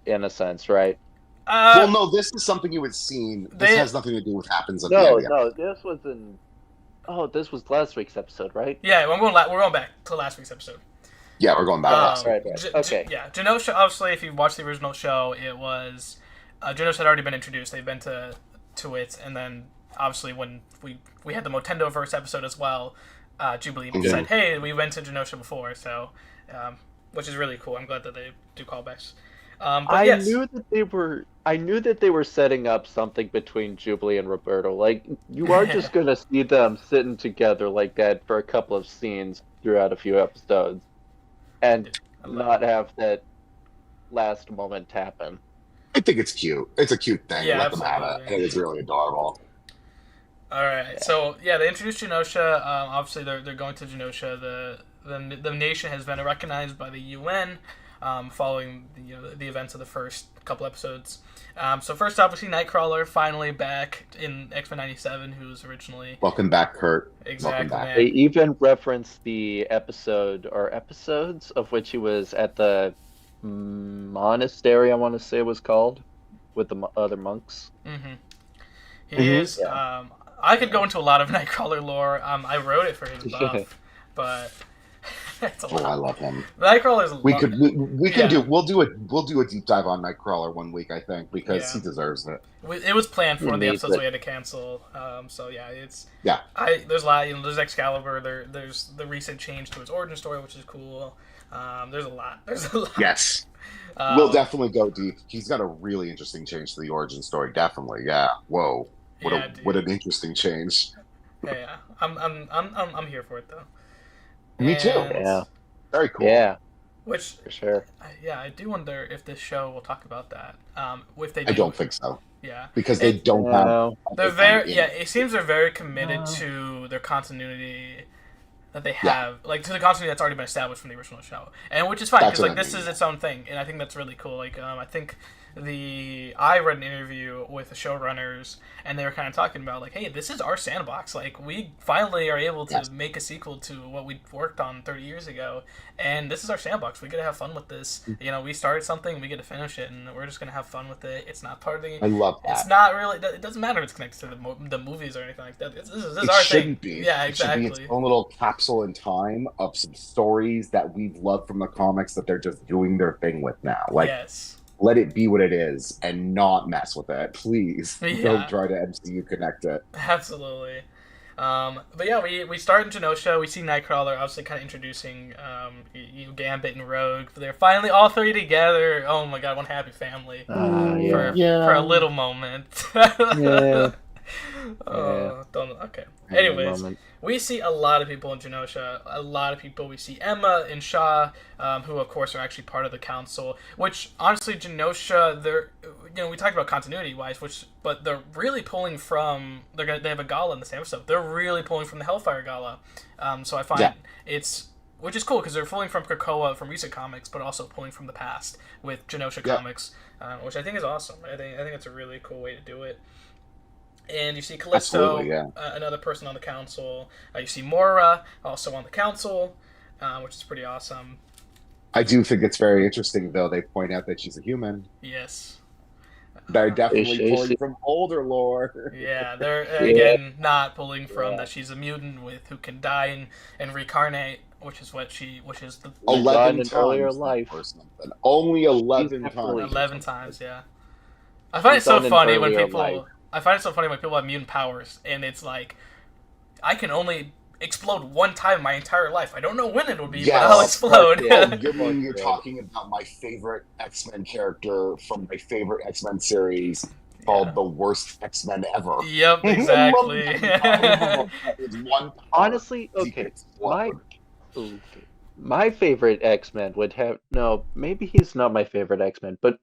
in a sense, right? Well, no, this is something you had seen. This has nothing to do with happens at the end. No, this was in. Oh, this was last week's episode, right? Yeah, we're going back to last week's episode. Yeah, we're going back. Right. Okay. Yeah, Genosha. Obviously, if you watched the original show, it was Genosha had already been introduced. They've been to it, and then obviously when we had the Motendoverse episode as well, Jubilee said, "Hey, we went to Genosha before," so which is really cool. I'm glad that they do callbacks. But yes. I knew that they were setting up something between Jubilee and Roberto. Like, you are just gonna see them sitting together like that for a couple of scenes throughout a few episodes, and not have that last moment happen. I think it's cute. It's a cute thing. Yeah, Let absolutely. them have it. I think it's really adorable. All right, so yeah, they introduced Genosha. Obviously, they're going to Genosha. The nation has been recognized by the UN, following the events of the first couple episodes. So first off, we see Nightcrawler finally back in X-Men '97, who was originally. Welcome back, Kurt. Exactly. Welcome back. They even referenced the episode or episodes of which he was at the monastery, I want to say it was called, with the other monks. Mm-hmm. He is. Yeah. I could go into a lot of Nightcrawler lore. I wrote it for his buff, but it's a lot. I love him. Nightcrawler's. We'll do a deep dive on Nightcrawler one week, I think, because he deserves it. It was planned for one of the episodes we had to cancel. So yeah, it's there's a lot. There's Excalibur. There's the recent change to his origin story, which is cool. There's a lot. Yes. We'll definitely go deep. He's got a really interesting change to the origin story. Definitely, yeah. Whoa, what an interesting change. Yeah. I'm here for it though. Me too. Yeah. Very cool. Yeah. Which for sure. I do wonder if this show will talk about that. If they I don't think so. Yeah. Because they don't have. They're very it seems they're very committed to their continuity that they have, like, to the continuity that's already been established from the original show, and which is fine because like this is its own thing, and I think that's really cool. Like, I think I read an interview with the showrunners, and they were kind of talking about like, hey, this is our sandbox. Like, we finally are able to make a sequel to what we worked on 30 years ago, and this is our sandbox. We get to have fun with this. We started something, we get to finish it, and we're just gonna have fun with it. It's not part of the. I love that. It's not really. It doesn't matter if it's connected to the movies or anything like that. This is our thing. It shouldn't be. Yeah, exactly. It should be its own little capsule in time of some stories that we've loved from the comics that they're just doing their thing with now. Like, let it be what it is and not mess with it, please. Don't try to MCU connect it. Absolutely. But yeah, we start in Genosha. We see Nightcrawler, obviously kind of introducing Gambit and Rogue. They're finally all three together. Oh my god, one happy family for a little moment. Okay. Anyways, we see a lot of people in Genosha. A lot of people. We see Emma and Shaw, who of course are actually part of the council. Which honestly, Genosha, they're we talked about continuity wise, but they're really pulling from. They have a gala in this episode. They're really pulling from the Hellfire Gala. So I find which is cool because they're pulling from Krakoa from recent comics, but also pulling from the past with Genosha comics, which I think is awesome. I think it's a really cool way to do it. And you see Callisto, another person on the council. You see Moira, also on the council, which is pretty awesome. I do think it's very interesting, though. They point out that she's a human. Yes. They're definitely pulling from older lore. Yeah, they're, again, not pulling from that she's a mutant who can die and reincarnate, which is the 11 times earlier life or something. Only 11 times. 11 times, yeah. I find it so funny when people... I find it so funny when people have mutant powers, and it's like, I can only explode one time in my entire life. I don't know when it will be, but I'll explode. You're talking about my favorite X-Men character from my favorite X-Men series called The Worst X-Men Ever. Yep, exactly. Honestly, my favorite X-Men would have... No, maybe he's not my favorite X-Men, but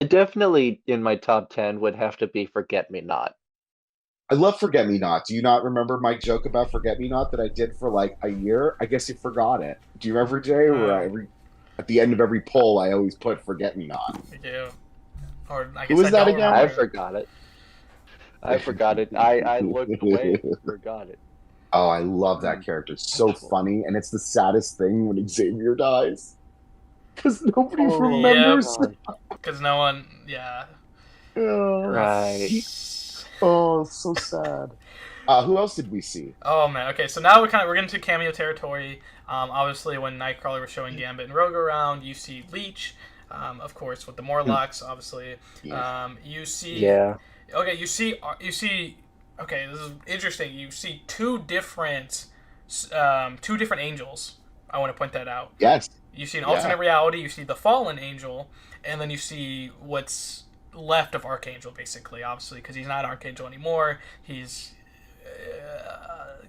definitely in my top 10 would have to be Forget-Me-Not. I love Forget-Me-Not. Do you not remember my joke about Forget-Me-Not that I did for like a year? I guess you forgot it. Do you remember, Jay? Where at the end of every poll, I always put Forget-Me-Not. I do. Or I guess who was that again? I forgot it. I looked away and forgot it. Oh, I love that character. It's so funny, and it's the saddest thing when Xavier dies. Because nobody remembers. Because no one, Right. Oh, so sad. Who else did we see? Oh man. Okay, so now we're getting to cameo territory. Obviously, when Nightcrawler was showing Gambit and Rogue around, you see Leech, of course, with the Morlocks. Obviously, you see. Yeah. Okay, you see. Okay, this is interesting. You see two different angels. I want to point that out. Yes. You see an alternate reality, you see the fallen angel, and then you see what's left of Archangel, basically, obviously, because he's not Archangel anymore. He's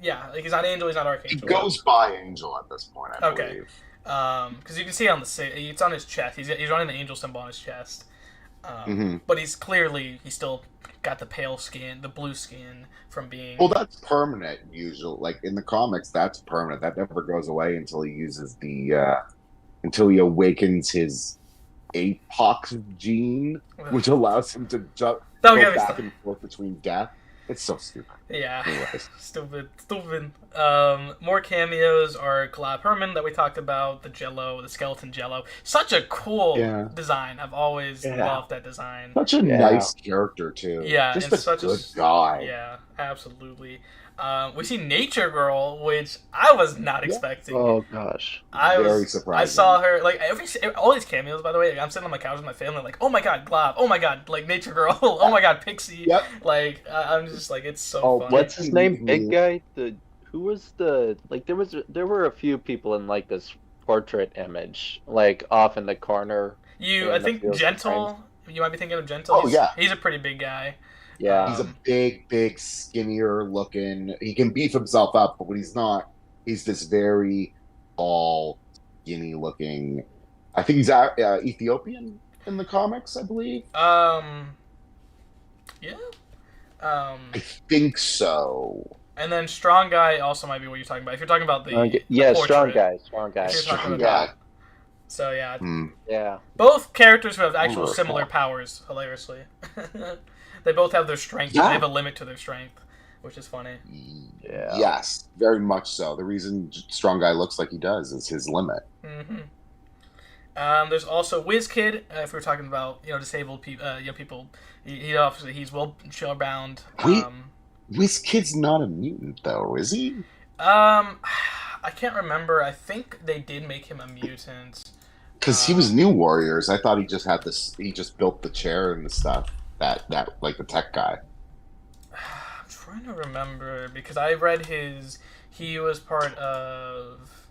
like he's not Angel, he's not Archangel. He goes by Angel at this point, I believe. Because you can see it's on his chest. He's running the angel symbol on his chest. But he's still got the pale skin, the blue skin from being. Well, that's permanent. Usually, like in the comics, that's permanent. That never goes away until he uses until he awakens his apox gene, which allows him to go back and forth between death. It's so stupid. Yeah. Stupid. More cameos are Collab Herman that we talked about, the skeleton Jello. Such a cool design. I've always loved that design. Such a nice character, too. Yeah. Just a good guy. Yeah, absolutely. We see Nature Girl, which I was not expecting. Oh gosh, very surprising. I saw her like all these cameos. By the way, I'm sitting on my couch with my family, like, oh my god, Glob, oh my god, like Nature Girl, oh my god, Pixie. Yep. Like I'm just like, it's so funny. What's his name? Big guy. Who was there were a few people in like this portrait image, like off in the corner. I think Gentle. You might be thinking of Gentle. He's a pretty big guy. Yeah, he's a big, skinnier looking. He can beef himself up, but when he's not, he's this very tall, skinny looking. I think he's Ethiopian in the comics, I believe. Yeah. I think so. And then Strong Guy also might be what you're talking about. If you're talking about the Strong Guy. Strong Guy. So yeah. Yeah. Both characters who have actual similar powers, hilariously. They both have their strength. Yeah. They have a limit to their strength, which is funny. Yeah. Yes, very much so. The reason Strong Guy looks like he does is his limit. Mm-hmm. There's also WizKid. If we're talking about disabled people, he's wheelchair bound. WizKid's not a mutant though, is he? I can't remember. I think they did make him a mutant. Because he was New Warriors. I thought he just had this. He just built the chair and the stuff. That like the tech guy. I'm trying to remember because I read he was part of.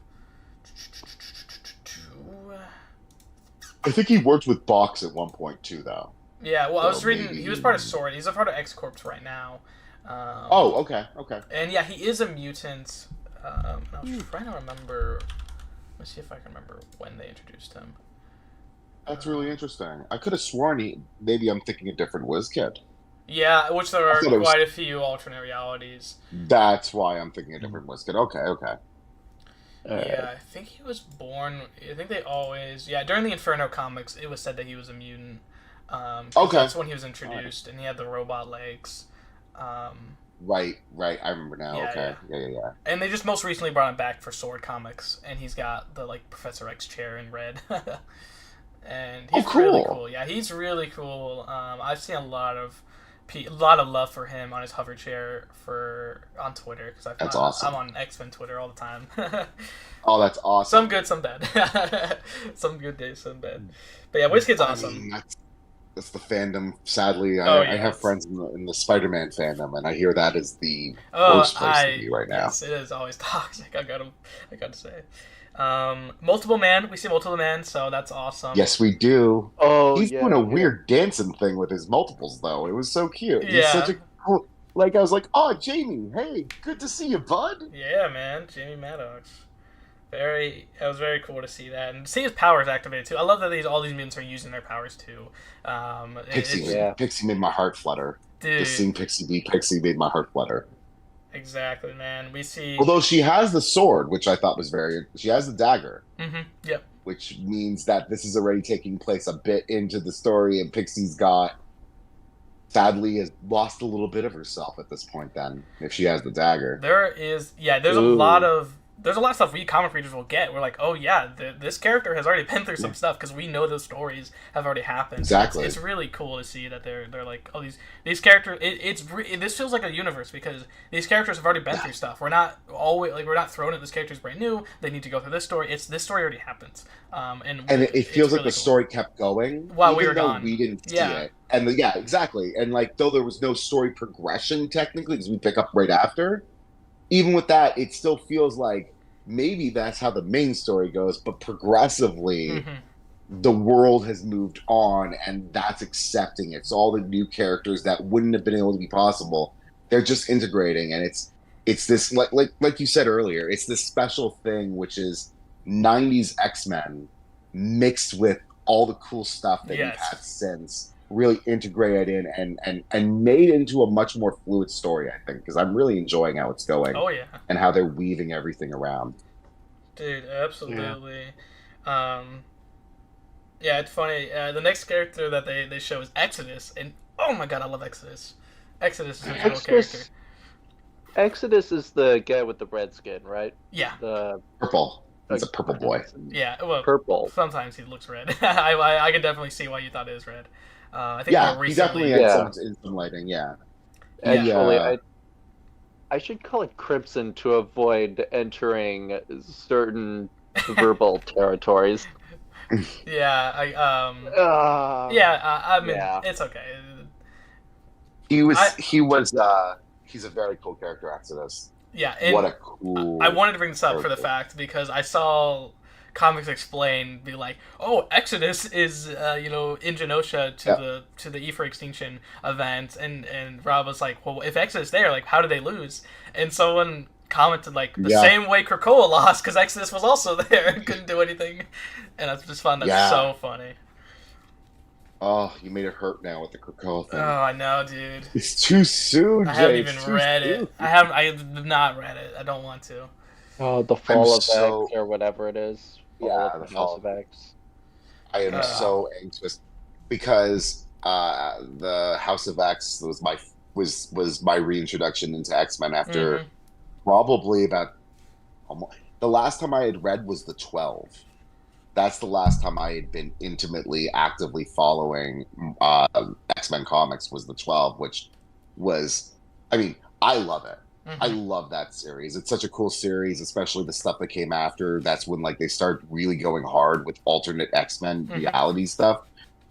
I think he worked with Box at one point too, though. Yeah, well, I was reading. He was part of Sword. He's a part of X Corp right now. Okay. And yeah, he is a mutant. I was trying to remember. Let's see if I can remember when they introduced him. That's really interesting. I could have sworn maybe I'm thinking a different WizKid. Yeah, which there are quite a few alternate realities. That's why I'm thinking a different WizKid. Okay. Yeah, I think he was born. I think they always. Yeah, during the Inferno comics, it was said that he was a mutant. Okay. That's when he was introduced, and he had the robot legs. Right. I remember now. Yeah, Yeah. And they just most recently brought him back for Sword comics, and he's got the Professor X chair in red. And he's really cool. Yeah, he's really cool. I've seen a lot of love for him on his hover chair on Twitter because that's awesome. I'm on X-Men Twitter all the time. Oh, that's awesome. Some good, some bad. Some good days, some bad. But yeah, WizKid's awesome. That's the fandom. Sadly, I have friends in the Spider-Man fandom, and I hear that is the worst place to be right now. Yes, it is always toxic. I got to say. Multiple Man. We see Multiple Man, so that's awesome. Yes, we do. Oh, he's doing a weird dancing thing with his multiples, though. It was so cute. Yeah. He's such a cool. I was like, oh, Jamie, hey, good to see you, bud. Yeah, man, Jamie Maddox. It was very cool to see that and see his powers activated too. I love that all these mutants are using their powers too. Pixie made my heart flutter. Dude. Just seeing Pixie be Pixie made my heart flutter. Exactly, man. We see. Although she has the sword, which I thought was she has the dagger. Mm-hmm. Yep. Which means that this is already taking place a bit into the story, and Pixie's sadly has lost a little bit of herself at this point. Then, if she has the dagger, there's a lot of stuff we comic readers will get. We're like, oh yeah, this character has already been through some stuff because we know those stories have already happened. Exactly. It's really cool to see that they're like, oh, these characters. This feels like a universe because these characters have already been through stuff. We're not thrown at this character's brand new. They need to go through this story. This story already happens. And it feels like the story kept going while we were gone. We didn't see it. And exactly. And though there was no story progression technically because we pick up right after. Even with that, it still feels like maybe that's how the main story goes, but progressively Mm-hmm. the world has moved on and that's accepting it. So all the new characters that wouldn't have been able to be possible, they're just integrating, and it's this like you said earlier, it's this special thing which is 90s X-Men mixed with all the cool stuff that we've Yes. had since, really integrated in and made into a much more fluid story, I think, because I'm really enjoying how it's going Oh yeah. and how they're weaving everything around. Dude, Yeah. absolutely. Um, yeah, it's funny. The next character that they show is Exodus, and oh my god, I love Exodus. Exodus is such a cool character. Exodus Exodus is the guy with the red skin, right? Yeah, The Purple. He's a purple boy. yeah. Well, purple. sometimes he looks red. I can definitely see why you thought it was red. I think more Yeah, he definitely recently. had Yeah. some lighting. Yeah, he Yeah. Actually, I should call it Crimson to avoid entering certain verbal territories. Yeah. Yeah. I mean, Yeah. it's okay. he I was he was he's a very cool character, Exodus. Yeah, What and a cool I wanted to bring this up for the character. fact because I saw Comics Explained be like, "Oh, Exodus is in Genosha to Yeah, the E for Extinction event," and Rob was like, "Well, if Exodus there, like, how did they lose?" And someone commented like the yeah, same way Krakoa lost because Exodus was also there and couldn't do anything, and I just found that yeah. so funny. Oh, you made it hurt now with the Krakoa Oh, thing. I know, dude. It's too soon, I haven't Jay. even It's too read soon. it. I have not read it. I don't want to. Oh, the I'm Fall of X so or whatever it is. Fall yeah, of the the House fall. of X. I am Uh, so anxious because the House of X was my reintroduction into X-Men after mm-hmm. probably about the last time I had read was the 12. That's the last time I had been intimately, actively following X-Men comics was the 12, which was, I mean, I love it. I Mm-hmm. love that series. It's such a cool series, especially the stuff that came after. That's when like they start really going hard with alternate X-Men Mm-hmm. reality stuff,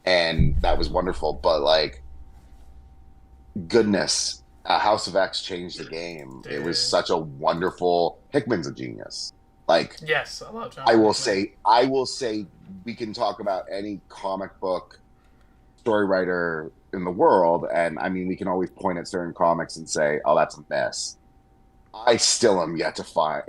and that was wonderful. But like, goodness, House of X changed the game. It was Dude. such a wonderful. Hickman's a genius. Like Yes, I love Jonathan Hickman. I will say, we can talk about any comic book story writer in the world, and I mean, we can always point at certain comics and say, "Oh, that's a mess." I still am yet to find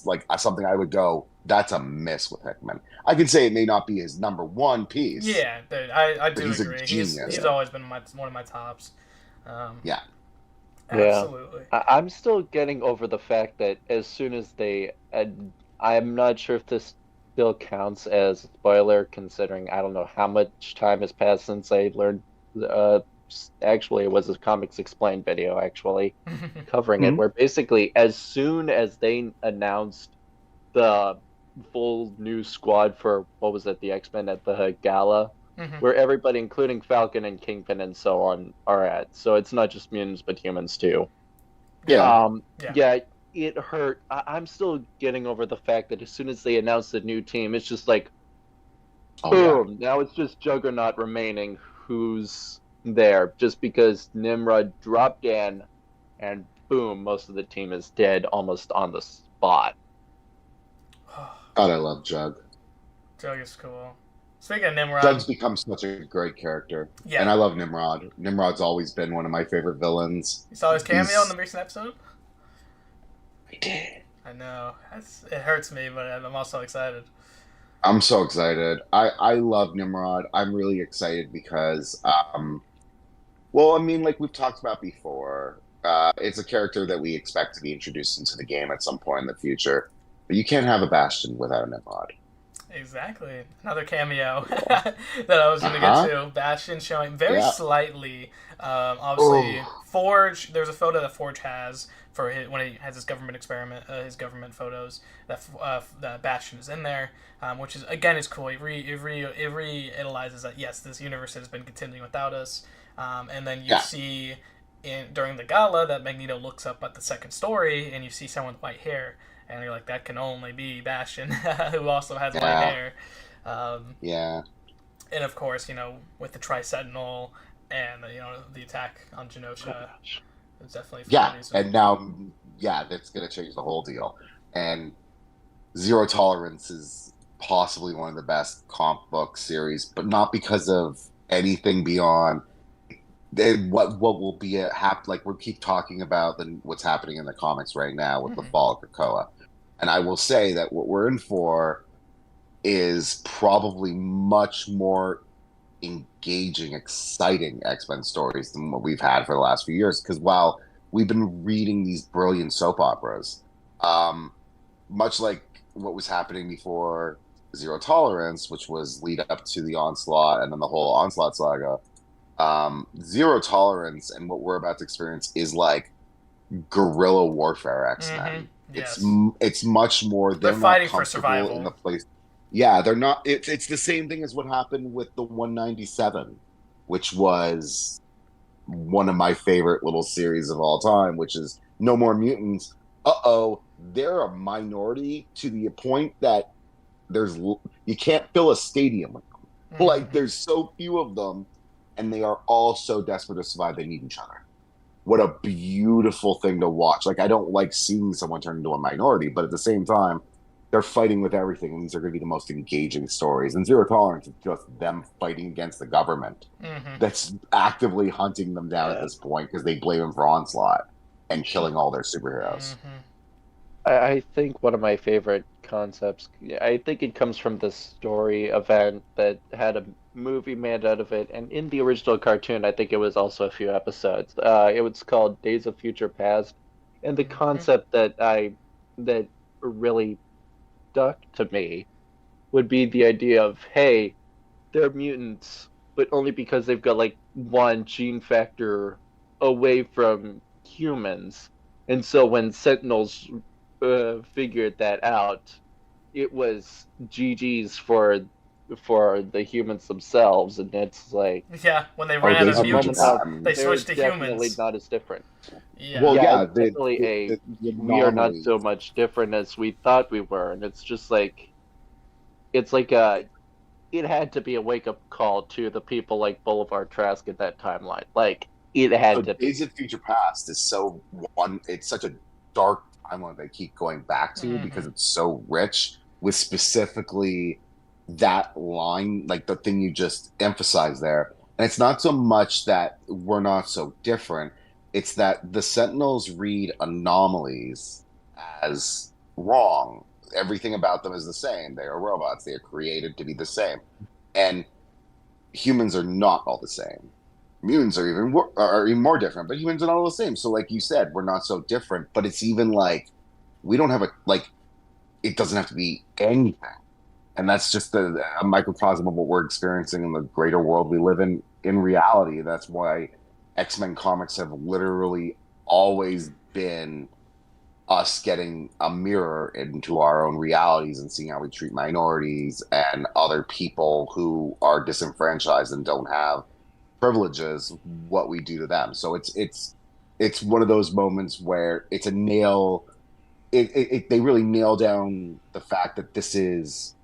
like something I would go, "That's a miss" with Hickman. I can say it may not be his number one piece, Yeah, dude, I but do he's a agree. genius. He's always been one of my tops. Um, Yeah, Yeah. Absolutely. I'm still getting over the fact that as soon as I'm not sure if this still counts as a spoiler, considering I don't know how much time has passed since I learned. Uh, Actually, it was a Comics Explained video, actually, covering it, Mhm. where basically, as soon as they announced the full new squad for, what was it, the X-Men at the gala, Mhm. where everybody, including Falcon and Kingpin and so on, are at. So it's not just mutants, but humans too. Yeah, yeah, yeah. Yeah, it hurt. I'm still getting over the fact that as soon as they announced the new team, it's just like, oh yeah, boom, now it's just Juggernaut remaining who's there. Just because Nimrod dropped in, and boom, most of the team is dead almost on the spot. God, I love Jug. Jug is cool. Speaking of Nimrod, Jug's become such a great character, and yeah, I love Nimrod. Nimrod's always been one of my favorite villains. you saw his cameo in the He's recent episode. I did. I know it hurts me, but I'm also excited. I'm so excited. I love Nimrod. I'm really excited because well, I mean, like we've talked about before, it's a character that we expect to be introduced into the game at some point in the future. But you can't have a Bastion without a Nimrod. Exactly. Another cameo that I was going to get Uh-huh. to. Bastion showing very Yeah. slightly. Obviously, Oh, Forge. There's a photo that Forge has for when he has his government experiment, his government photos. That Bastion is in there, which is again is cool. It realizes that yes, this universe has been continuing without us. And then you yeah, see during the gala that Magneto looks up at the second story, and you see someone with white hair, and you're like, that can only be Bastion, who also has white yeah, hair. Um, yeah, and of course, with the Tri Sentinel and the attack on Oh Genosha, gosh. it's definitely for yeah. that reason. And now, yeah, that's gonna change the whole deal. And Zero Tolerance is possibly one of the best comic book series, but not because of anything beyond what will be like we keep talking about what's happening in the comics right now with the fall of Krakoa. And I will say that what we're in for is probably much more engaging, exciting X-Men stories than what we've had for the last few years. Because while we've been reading these brilliant soap operas, much like what was happening before Zero Tolerance, which was lead up to the Onslaught and then the whole Onslaught saga, Zero Tolerance and what we're about to experience is like guerrilla warfare X-Men. Yes. It's much more. They're Not fighting for comfortable survival in the place. Yeah, they're not. It's the same thing as what happened with the 197, which was one of my favorite little series of all time, which is No More Mutants. Uh-oh, they're a minority to the point that you can't fill a stadium with them. Like there's so few of them, and they are all so desperate to survive. They need each other. What a beautiful thing to watch. Like I don't like seeing someone turn into a minority, but at the same time, they're fighting with everything, and these are going to be the most engaging stories. And Zero Tolerance is just them fighting against the government that's actively hunting them down at this point because they blame them for Onslaught and killing all their superheroes. I think one of my favorite concepts, I think it comes from the story event that had a movie made out of it, and in the original cartoon, I think it was also a few episodes. It was called Days of Future Past, and the concept that really stuck to me would be the idea of, hey, they're mutants, but only because they've got like one gene factor away from humans, and so when Sentinels figured that out, it was GG's for the humans themselves, and it's like when they ran out of mutants, they switched to definitely humans. not as different. Well, Definitely we are not so much different as we thought we were, and it's just like it had to be a wake up call to the people like Boulevard Trask in that timeline. Like it had to be. Days of Future Past is it's such a dark timeline they keep going back to because it's so rich with specifically that line, like the thing you just emphasized there. And it's not so much that we're not so different, it's that the Sentinels read anomalies as wrong. Everything about them is the same. They are robots. They are created to be the same. And humans are not all the same. Mutants are even more different, but humans are not all the same. So like you said, we're not so different, but it's even like we don't have it doesn't have to be anything. And that's just a microcosm of what we're experiencing in the greater world we live in reality. That's why X-Men comics have literally always been us getting a mirror into our own realities and seeing how we treat minorities and other people who are disenfranchised and don't have privileges, what we do to them. So it's one of those moments where it's a nail. They really nail down the fact that this is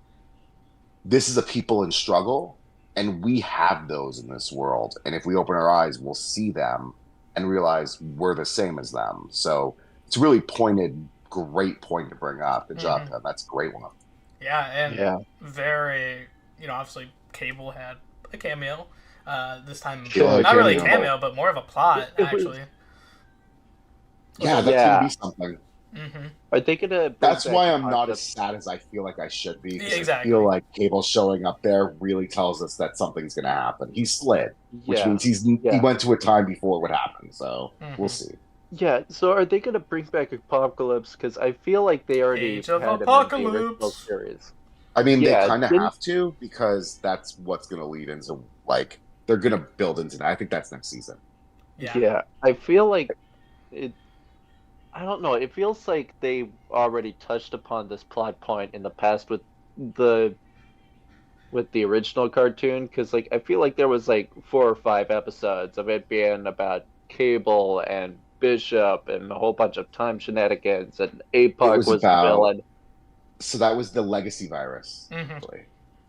a people in struggle, and we have those in this world. And if we open our eyes, we'll see them and realize we're the same as them. So it's a really pointed, great point to bring up. Good job, Tim. That's a great one. Very, obviously Cable had a cameo. This time, Yeah, not really a cameo, but more of a plot, actually. Yeah, that's gonna be something. Are they gonna? That's why I'm not as sad as I feel like I should be. Exactly. I feel like Cable showing up there really tells us that something's gonna happen. He slid, which means he went to a time before it would happen. So we'll see. Yeah. So are they gonna bring back Apocalypse? Because I feel like they already Age of had Apocalypse. him in the original series. I mean, they kind of have to, because that's what's gonna lead into they're gonna build into that. I think that's next season. Yeah. I feel like it. I don't know. It feels like they already touched upon this plot point in the past with the original cartoon, because I feel like there was 4 or 5 episodes of it being about Cable and Bishop and a whole bunch of time shenanigans, and APOC was the villain. So that was the legacy virus.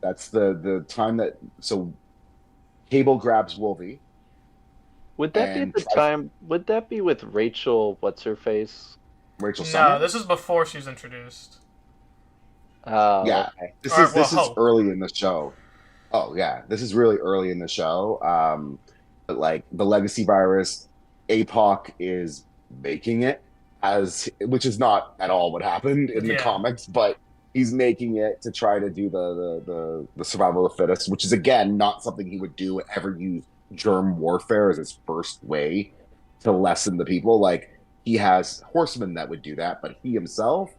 That's the time that Cable grabs Wolvie. Would that be the time? Would that be with Rachel? What's her face? Rachel No, Summer? this was before she was introduced. Yeah, Okay. this is early in the show. Oh yeah, this is really early in the show. But like the legacy virus, APOC is making it as, which is not at all what happened in the Yeah. comics, but he's making it to try to do the survival of the fittest, which is again not something he would do ever use germ warfare as his first way to lessen the people. Like he has horsemen that would do that, but he himself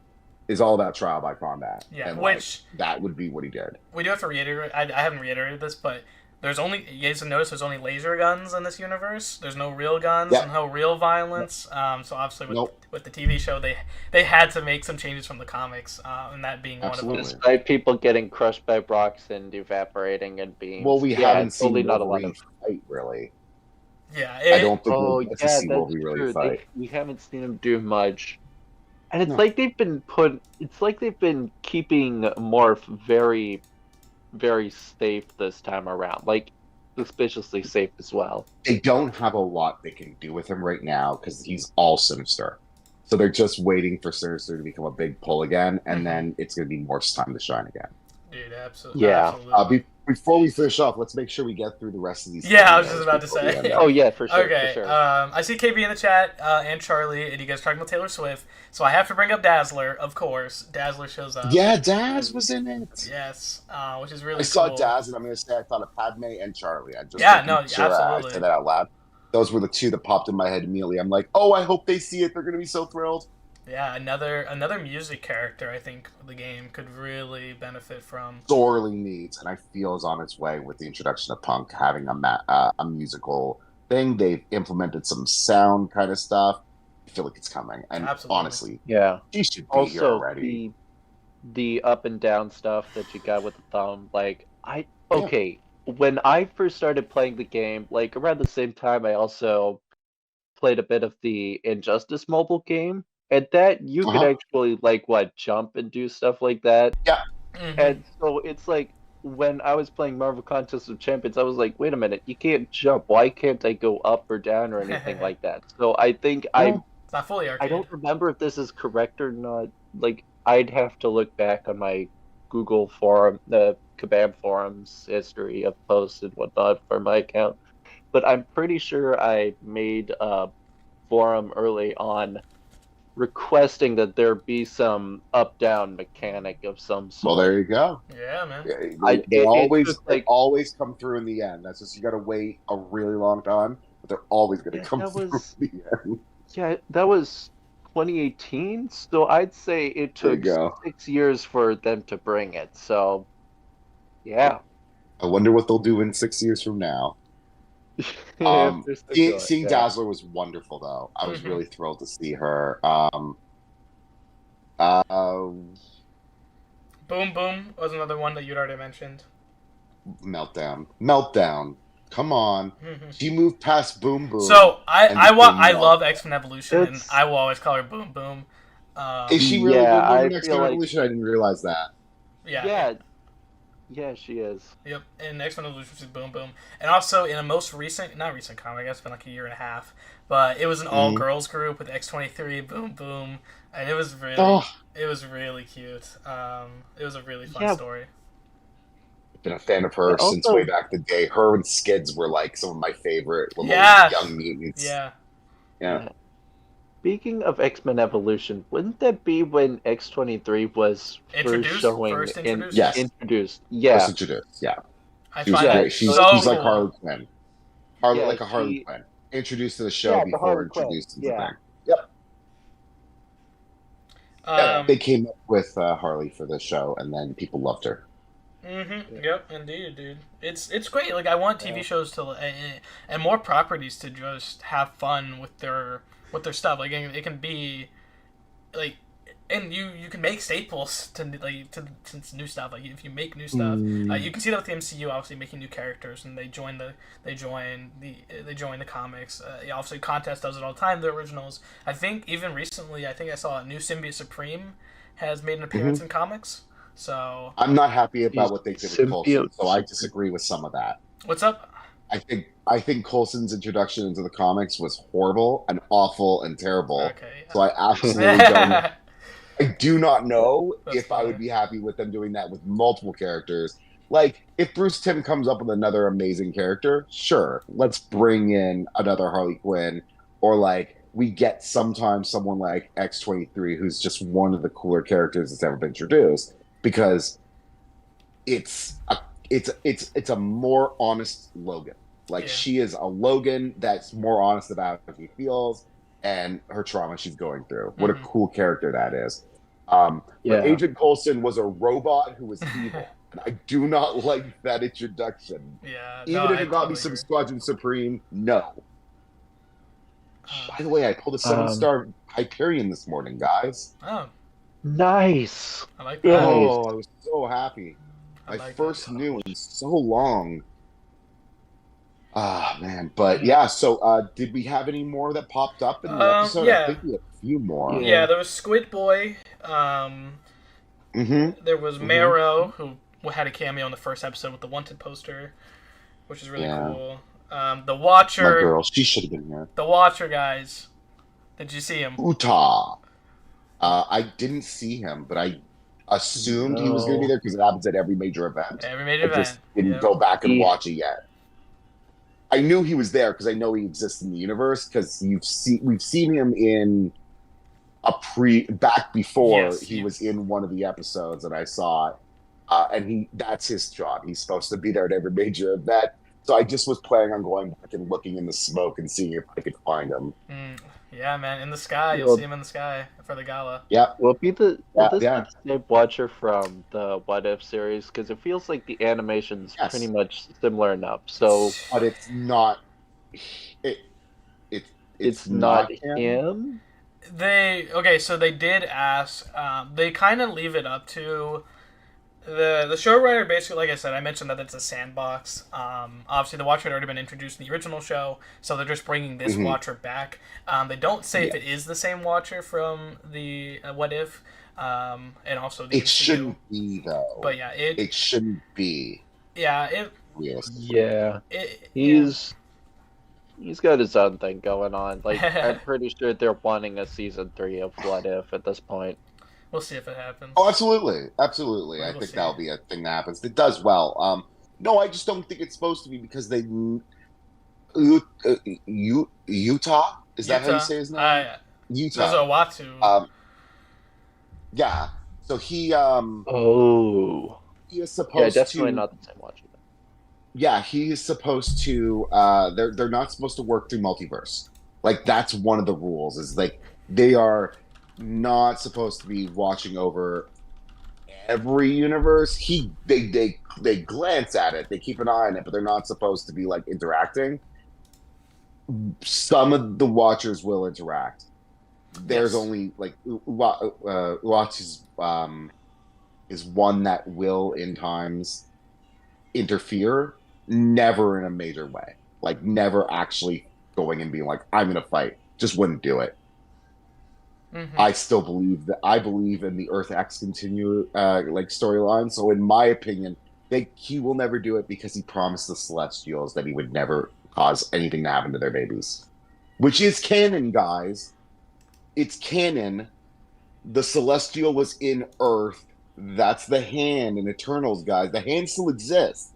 is all about trial by combat. Yeah, And like which that would be what he did. we do have to reiterate. I haven't reiterated this, but there's only, you guys have noticed there's only laser guns in this universe. There's no real guns Yep. and no real violence. So obviously Nope. with the TV show, they had to make some changes from the comics, and that being Absolutely. one of them. Despite people getting crushed by rocks and evaporating and beams. Well, we haven't totally seen not a lot Wolverine of. fight really. Yeah, I don't think Oh we'll get to yeah, see that's Wolverine really true. fight. We haven't seen him do much, and it's No. like they've been It's like they've been keeping Morph very, very safe this time around. Like suspiciously safe as well. They don't have a lot they can do with him right now because he's all Sinister. So they're just waiting for Sinister to become a big pull again, and then it's going to be Morph's time to shine again. dude, absolutely. Yeah. Absolutely. Before we finish off, let's make sure we get through the rest of these. Yeah, I was videos just about to before we say. end up. Oh yeah, for sure. Okay, For sure. I see KB in the chat and Charlie, and you guys talking about Taylor Swift. So I have to bring up Dazzler, of course. Dazzler shows up. Yeah, Daz was in it. Yes, which is really I saw cool. Daz, and I'm going to say I thought of Padme and Charlie. I just Yeah, making no, sure absolutely. I said that out loud. Those were the two that popped in my head immediately. I'm like, oh, I hope they see it. They're going to be so thrilled. Yeah, another music character I think the game could really benefit from. Sorely needs, and I feel is on its way with the introduction of Punk having a musical thing. They've implemented some sound kind of stuff. I feel like it's coming, and Absolutely. honestly, Yeah. she should be here Also, already. the up and down stuff that you got with the thumb, like when I first started playing the game, like around the same time, I also played a bit of the Injustice mobile game, and that you could actually jump and do stuff like that. Yeah. Mhm. And so it's like when I was playing Marvel Contest of Champions, I was like, wait a minute, you can't jump. Why can't I go up or down or anything like that? So I think It's not fully arcade. I don't remember if this is correct or not. Like, I'd have to look back on my Google forum, the Kabam forums history of posts and whatnot for my account. But I'm pretty sure I made a forum early on requesting that there be some up-down mechanic of some sort. Well, there you go. Yeah, man. They it always come through in the end. That's just, you got to wait a really long time, but they're always going to come through in the end. Yeah, that was 2018, so I'd say it took 6 years for them to bring it. So, yeah. I wonder what they'll do in 6 years from now. Seeing Dazzler was wonderful, though. I was really thrilled to see her. Boom Boom was another one that you'd already mentioned. Meltdown. Come on. She moved past Boom Boom. So I love X-Men Evolution, and I will always call her Boom Boom. Is she really good in X-Men Evolution? I didn't realize that. Yeah, she is. Yep, in X-Men Evolution, she's Boom Boom. And also, in a not recent comic, I guess it's been like a year and a half, but it was an all-girls group with X-23, Boom Boom, and it was really cute. It was a really fun story. I've been a fan of her since way back the day. Her and Skids were like some of my favorite little young mutants. Yeah. Speaking of X-Men Evolution, wouldn't that be when X-23 was first introduced? Yes. Introduced. Yeah. First introduced, yeah. I find that she's so like cool. Harley Quinn. Like a Harley Quinn. Introduced to the show before introduced to the thing. Yep. They came up with Harley for the show, and then people loved her. Yep, indeed, dude. It's great. Like, I want TV shows to and more properties to just have fun with their stuff. Like, it can be like, and you can make staples to new stuff. Like, if you make new stuff, you can see that with the MCU obviously making new characters, and they join the comics. Obviously, Contest does it all the time. The originals. I think even recently, I saw a new Symbiote Supreme has made an appearance in comics. So I'm not happy about what they did with Coulson, so I disagree with some of that. What's up? I think Coulson's introduction into the comics was horrible and awful and terrible. Okay. So I absolutely don't. I do not know That's if I funny. would be happy with them doing that with multiple characters. Like, if Bruce Timm comes up with another amazing character, sure, let's bring in another Harley Quinn, or like we get sometimes someone like X-23, who's just one of the cooler characters that's ever been introduced, because it's a it's a more honest Logan. Like, Yeah. she is a Logan that's more honest about how she feels and her trauma she's going through. What a cool character that is. But Agent Coulson was a robot who was evil. And I do not like that introduction. Yeah. Even if it got me some Squadron Supreme, no. By the way, I pulled a 7-star Hyperion this morning, guys. Oh, nice. I like that. Oh, I was so happy. My first new in so long. Ah, man. But yeah, so did we have any more that popped up in the episode? Yeah. I think we had a few more. Yeah, there was Squid Boy. There was Marrow, who had a cameo in the first episode with the Wanted poster, which is really cool. The Watcher. My girl, she should have been here. The Watcher, guys. Did you see him? Utah. I didn't see him, but I assumed he was going to be there because it happens at every major event. Every major event. Just didn't go back and watch it yet. I knew he was there because I know he exists in the universe, because we've seen him in back before he was in one of the episodes, and I saw it. And that's his job. He's supposed to be there at every major event. So I just was planning on going back and looking in the smoke and seeing if I could find him. Yeah, man, in the sky. You'll see him in the sky for the gala. Yeah. Will this be the same Watcher from the What If series? Because it feels like the animation's pretty much similar enough. So, but it's not. It's not him. So they did ask. They kind of leave it up to the showrunner. Basically, like I said, I mentioned that it's a sandbox. Obviously, the Watcher had already been introduced in the original show, so they're just bringing this Watcher back. They don't say if it is the same Watcher from the What If, and also the. It shouldn't be though. But yeah, it shouldn't be. Yeah. He's got his own thing going on. Like, I'm pretty sure they're wanting a season 3 of What If at this point. We'll see if it happens. Oh, absolutely. I think that'll be a thing that happens. It does well. No, I just don't think it's supposed to be, because they Utah? Is that how you say his name? Utah. There's a Watu. Yeah. So he he is supposed definitely not the same Watcher. Yeah, he is supposed to they're not supposed to work through multiverse. Like, that's one of the rules, is like they are not supposed to be watching over every universe. They glance at it, they keep an eye on it, but they're not supposed to be like interacting. Some of the Watchers will interact. There's only like Watch is one that will in times interfere, never in a major way. Like, never actually going and being like, I'm gonna fight. Just wouldn't do it. I still believe in the Earth X storyline. So in my opinion, he will never do it, because he promised the Celestials that he would never cause anything to happen to their babies. Which is canon, guys. It's canon. The Celestial was in Earth. That's the Hand in Eternals, guys. The Hand still exists.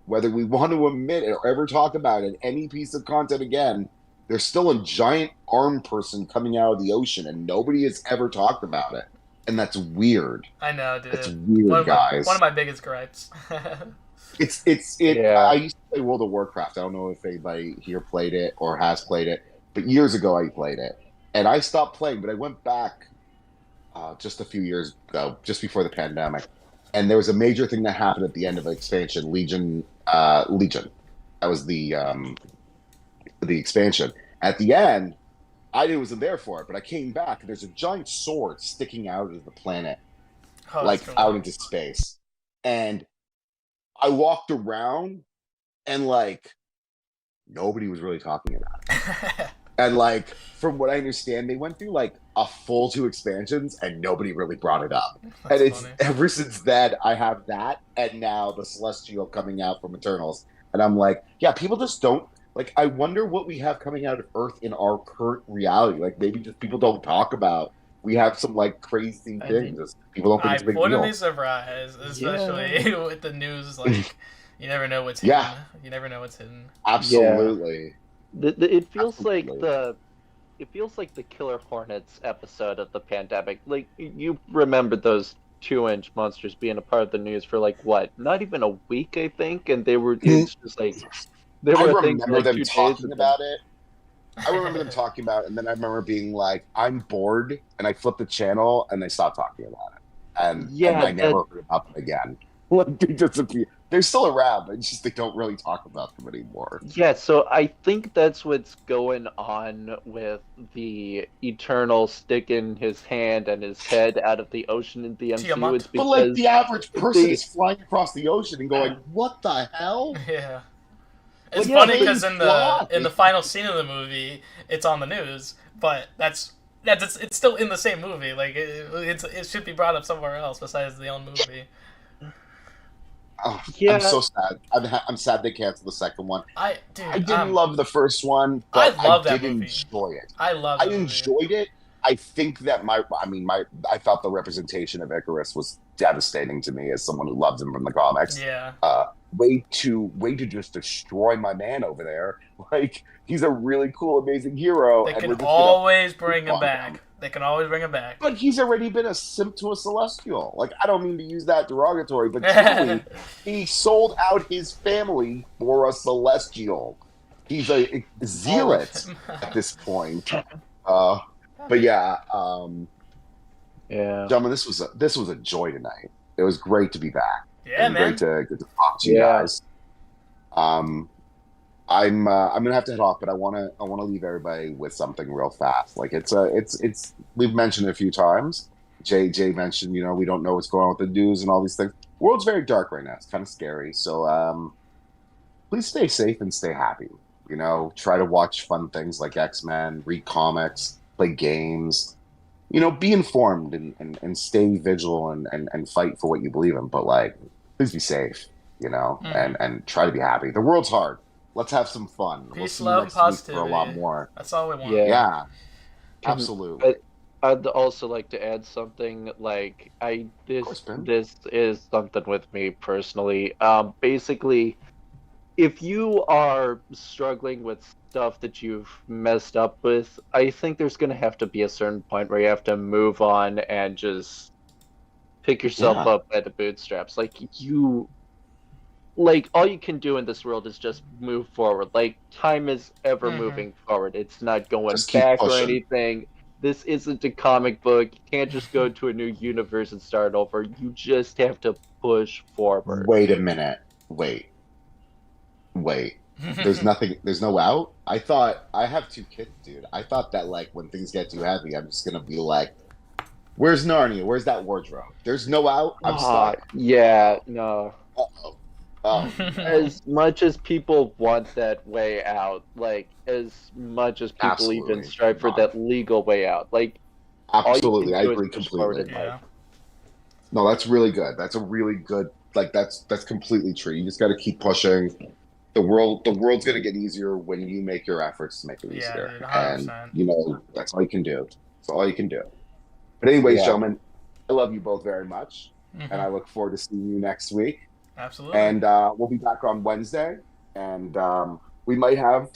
Whether we want to admit it or ever talk about it in any piece of content again, there's still a giant armed person coming out of the ocean, and nobody has ever talked about it. And that's weird. I know, dude. It's weird, guys. One of my biggest gripes. I used to play World of Warcraft. I don't know if anybody here played it or has played it, but years ago I played it. And I stopped playing, but I went back just a few years ago, just before the pandemic. And there was a major thing that happened at the end of an expansion, Legion. That was the expansion. At the end, I wasn't there for it, but I came back, and there's a giant sword sticking out of the planet, out into space. And I walked around, and nobody was really talking about it. And from what I understand, they went through a full 2 expansions, and nobody really brought it up. That's and it's funny. ever since then I have that, and now the Celestial coming out from Eternals. And I'm like, yeah, people just don't like. I wonder what we have coming out of Earth in our current reality. Like maybe just people don't talk about. We have some like crazy things. People don't think I it's a big wouldn't be deal. surprised, especially Yeah. with the news. Like, you never know what's hidden. Yeah, You never know what's hidden. Yeah. absolutely, It feels like absolutely. the Killer Hornets episode of the pandemic. Like you remember those 2-inch monsters being a part of the news for like what? Not even a week, I think, and they were. It's just like they I were a thing for remember like them 2 days, talking and then about it. I remember them talking about it, and then I remember being like, "I'm bored," and I flipped the channel, and they stopped talking about it, and yeah, I that never heard about them again. Like they disappear. They're still around, but it's just they don't really talk about them anymore. yeah. So I think that's what's going on with the Eternal sticking his hand and his head out of the ocean in the MCU. It's Tiamat. But like because the average person they is flying across the ocean and going, "What the hell?" Yeah. It's Like yeah, funny let but me because in fly. the final scene of the movie, it's on the news, but it's still in the same movie. Like it should be brought up somewhere else besides the own movie. Oh, I'm yeah, so sad. I'm sad they canceled the second one. I Dude, didn't love the first one, I but I love that did movie. enjoy it. I love I that movie. enjoyed it. I think that I felt the representation of Icarus was devastating to me as someone who loves him from the comics. Yeah. Uh, way to just destroy my man over there. Like he's a really cool, amazing hero, They and can we're just gonna always bring poop him on him. back. They can always bring him back. But he's already been a simp to a celestial. Like I don't mean to use that derogatory, but truly, he sold out his family for a celestial. He's a All of zealot him. at this point. Uh, but yeah, yeah, gentlemen, this was a joy tonight. It was great to be back. It Yeah, was great man. to get to talk to you yeah. guys. Um, I'm gonna have to head off, but I wanna leave everybody with something real fast. Like it's we've mentioned it a few times. Jay mentioned, we don't know what's going on with the news and all these things. World's very dark right now. It's kind of scary. So please stay safe and stay happy. Try to watch fun things like X-Men, read comics, play games. Be informed and stay vigilant and fight for what you believe in. But like, please be safe, Mm-hmm. and try to be happy. The world's hard. Let's have some fun. We'll Peace, see you love, and next week for a lot positivity. more. That's all we want. Yeah. Yeah, Can absolutely. I'd also like to add something. Like Of course, Ben. this is something with me personally. Basically, if you are struggling with stuff that you've messed up with, I think there's gonna have to be a certain point where you have to move on and just pick yourself Yeah, up by the bootstraps. Like all you can do in this world is just move forward. Like time is ever Mm-hmm. moving forward. It's not going just keep back or pushing. anything. This isn't a comic book. You can't just go to a new universe and start over. You just have to push forward. Wait a minute. Wait. There's nothing. There's no out. I thought I have two kids, dude. I thought that like when things get too heavy, I'm just gonna be like, "Where's Narnia? Where's that wardrobe?" There's no out. I'm stuck. Yeah, no. Uh-oh. Oh no. As much as people want that way out, like as much as people even Absolutely strive for not. that legal way out, like all you can Absolutely. I do is agree push forward completely. in life. Yeah. No, that's really good. That's a really good. Like that's completely true. You just got to keep pushing. The world's gonna get easier when you make your efforts to make it Yeah, easier, dude. and 100%. that's all you can do. That's all you can do. But anyways, Yeah. gentlemen, I love you both very much, and Mm-hmm. I look forward to seeing you next week. Absolutely. And we'll be back on Wednesday, and we might have.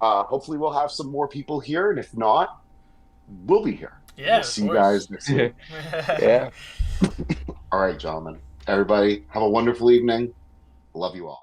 Hopefully, we'll have some more people here, and if not, we'll be here. Yeah, We'll of see you course. guys next week. Yeah. All right, gentlemen. Everybody, have a wonderful evening. Love you all.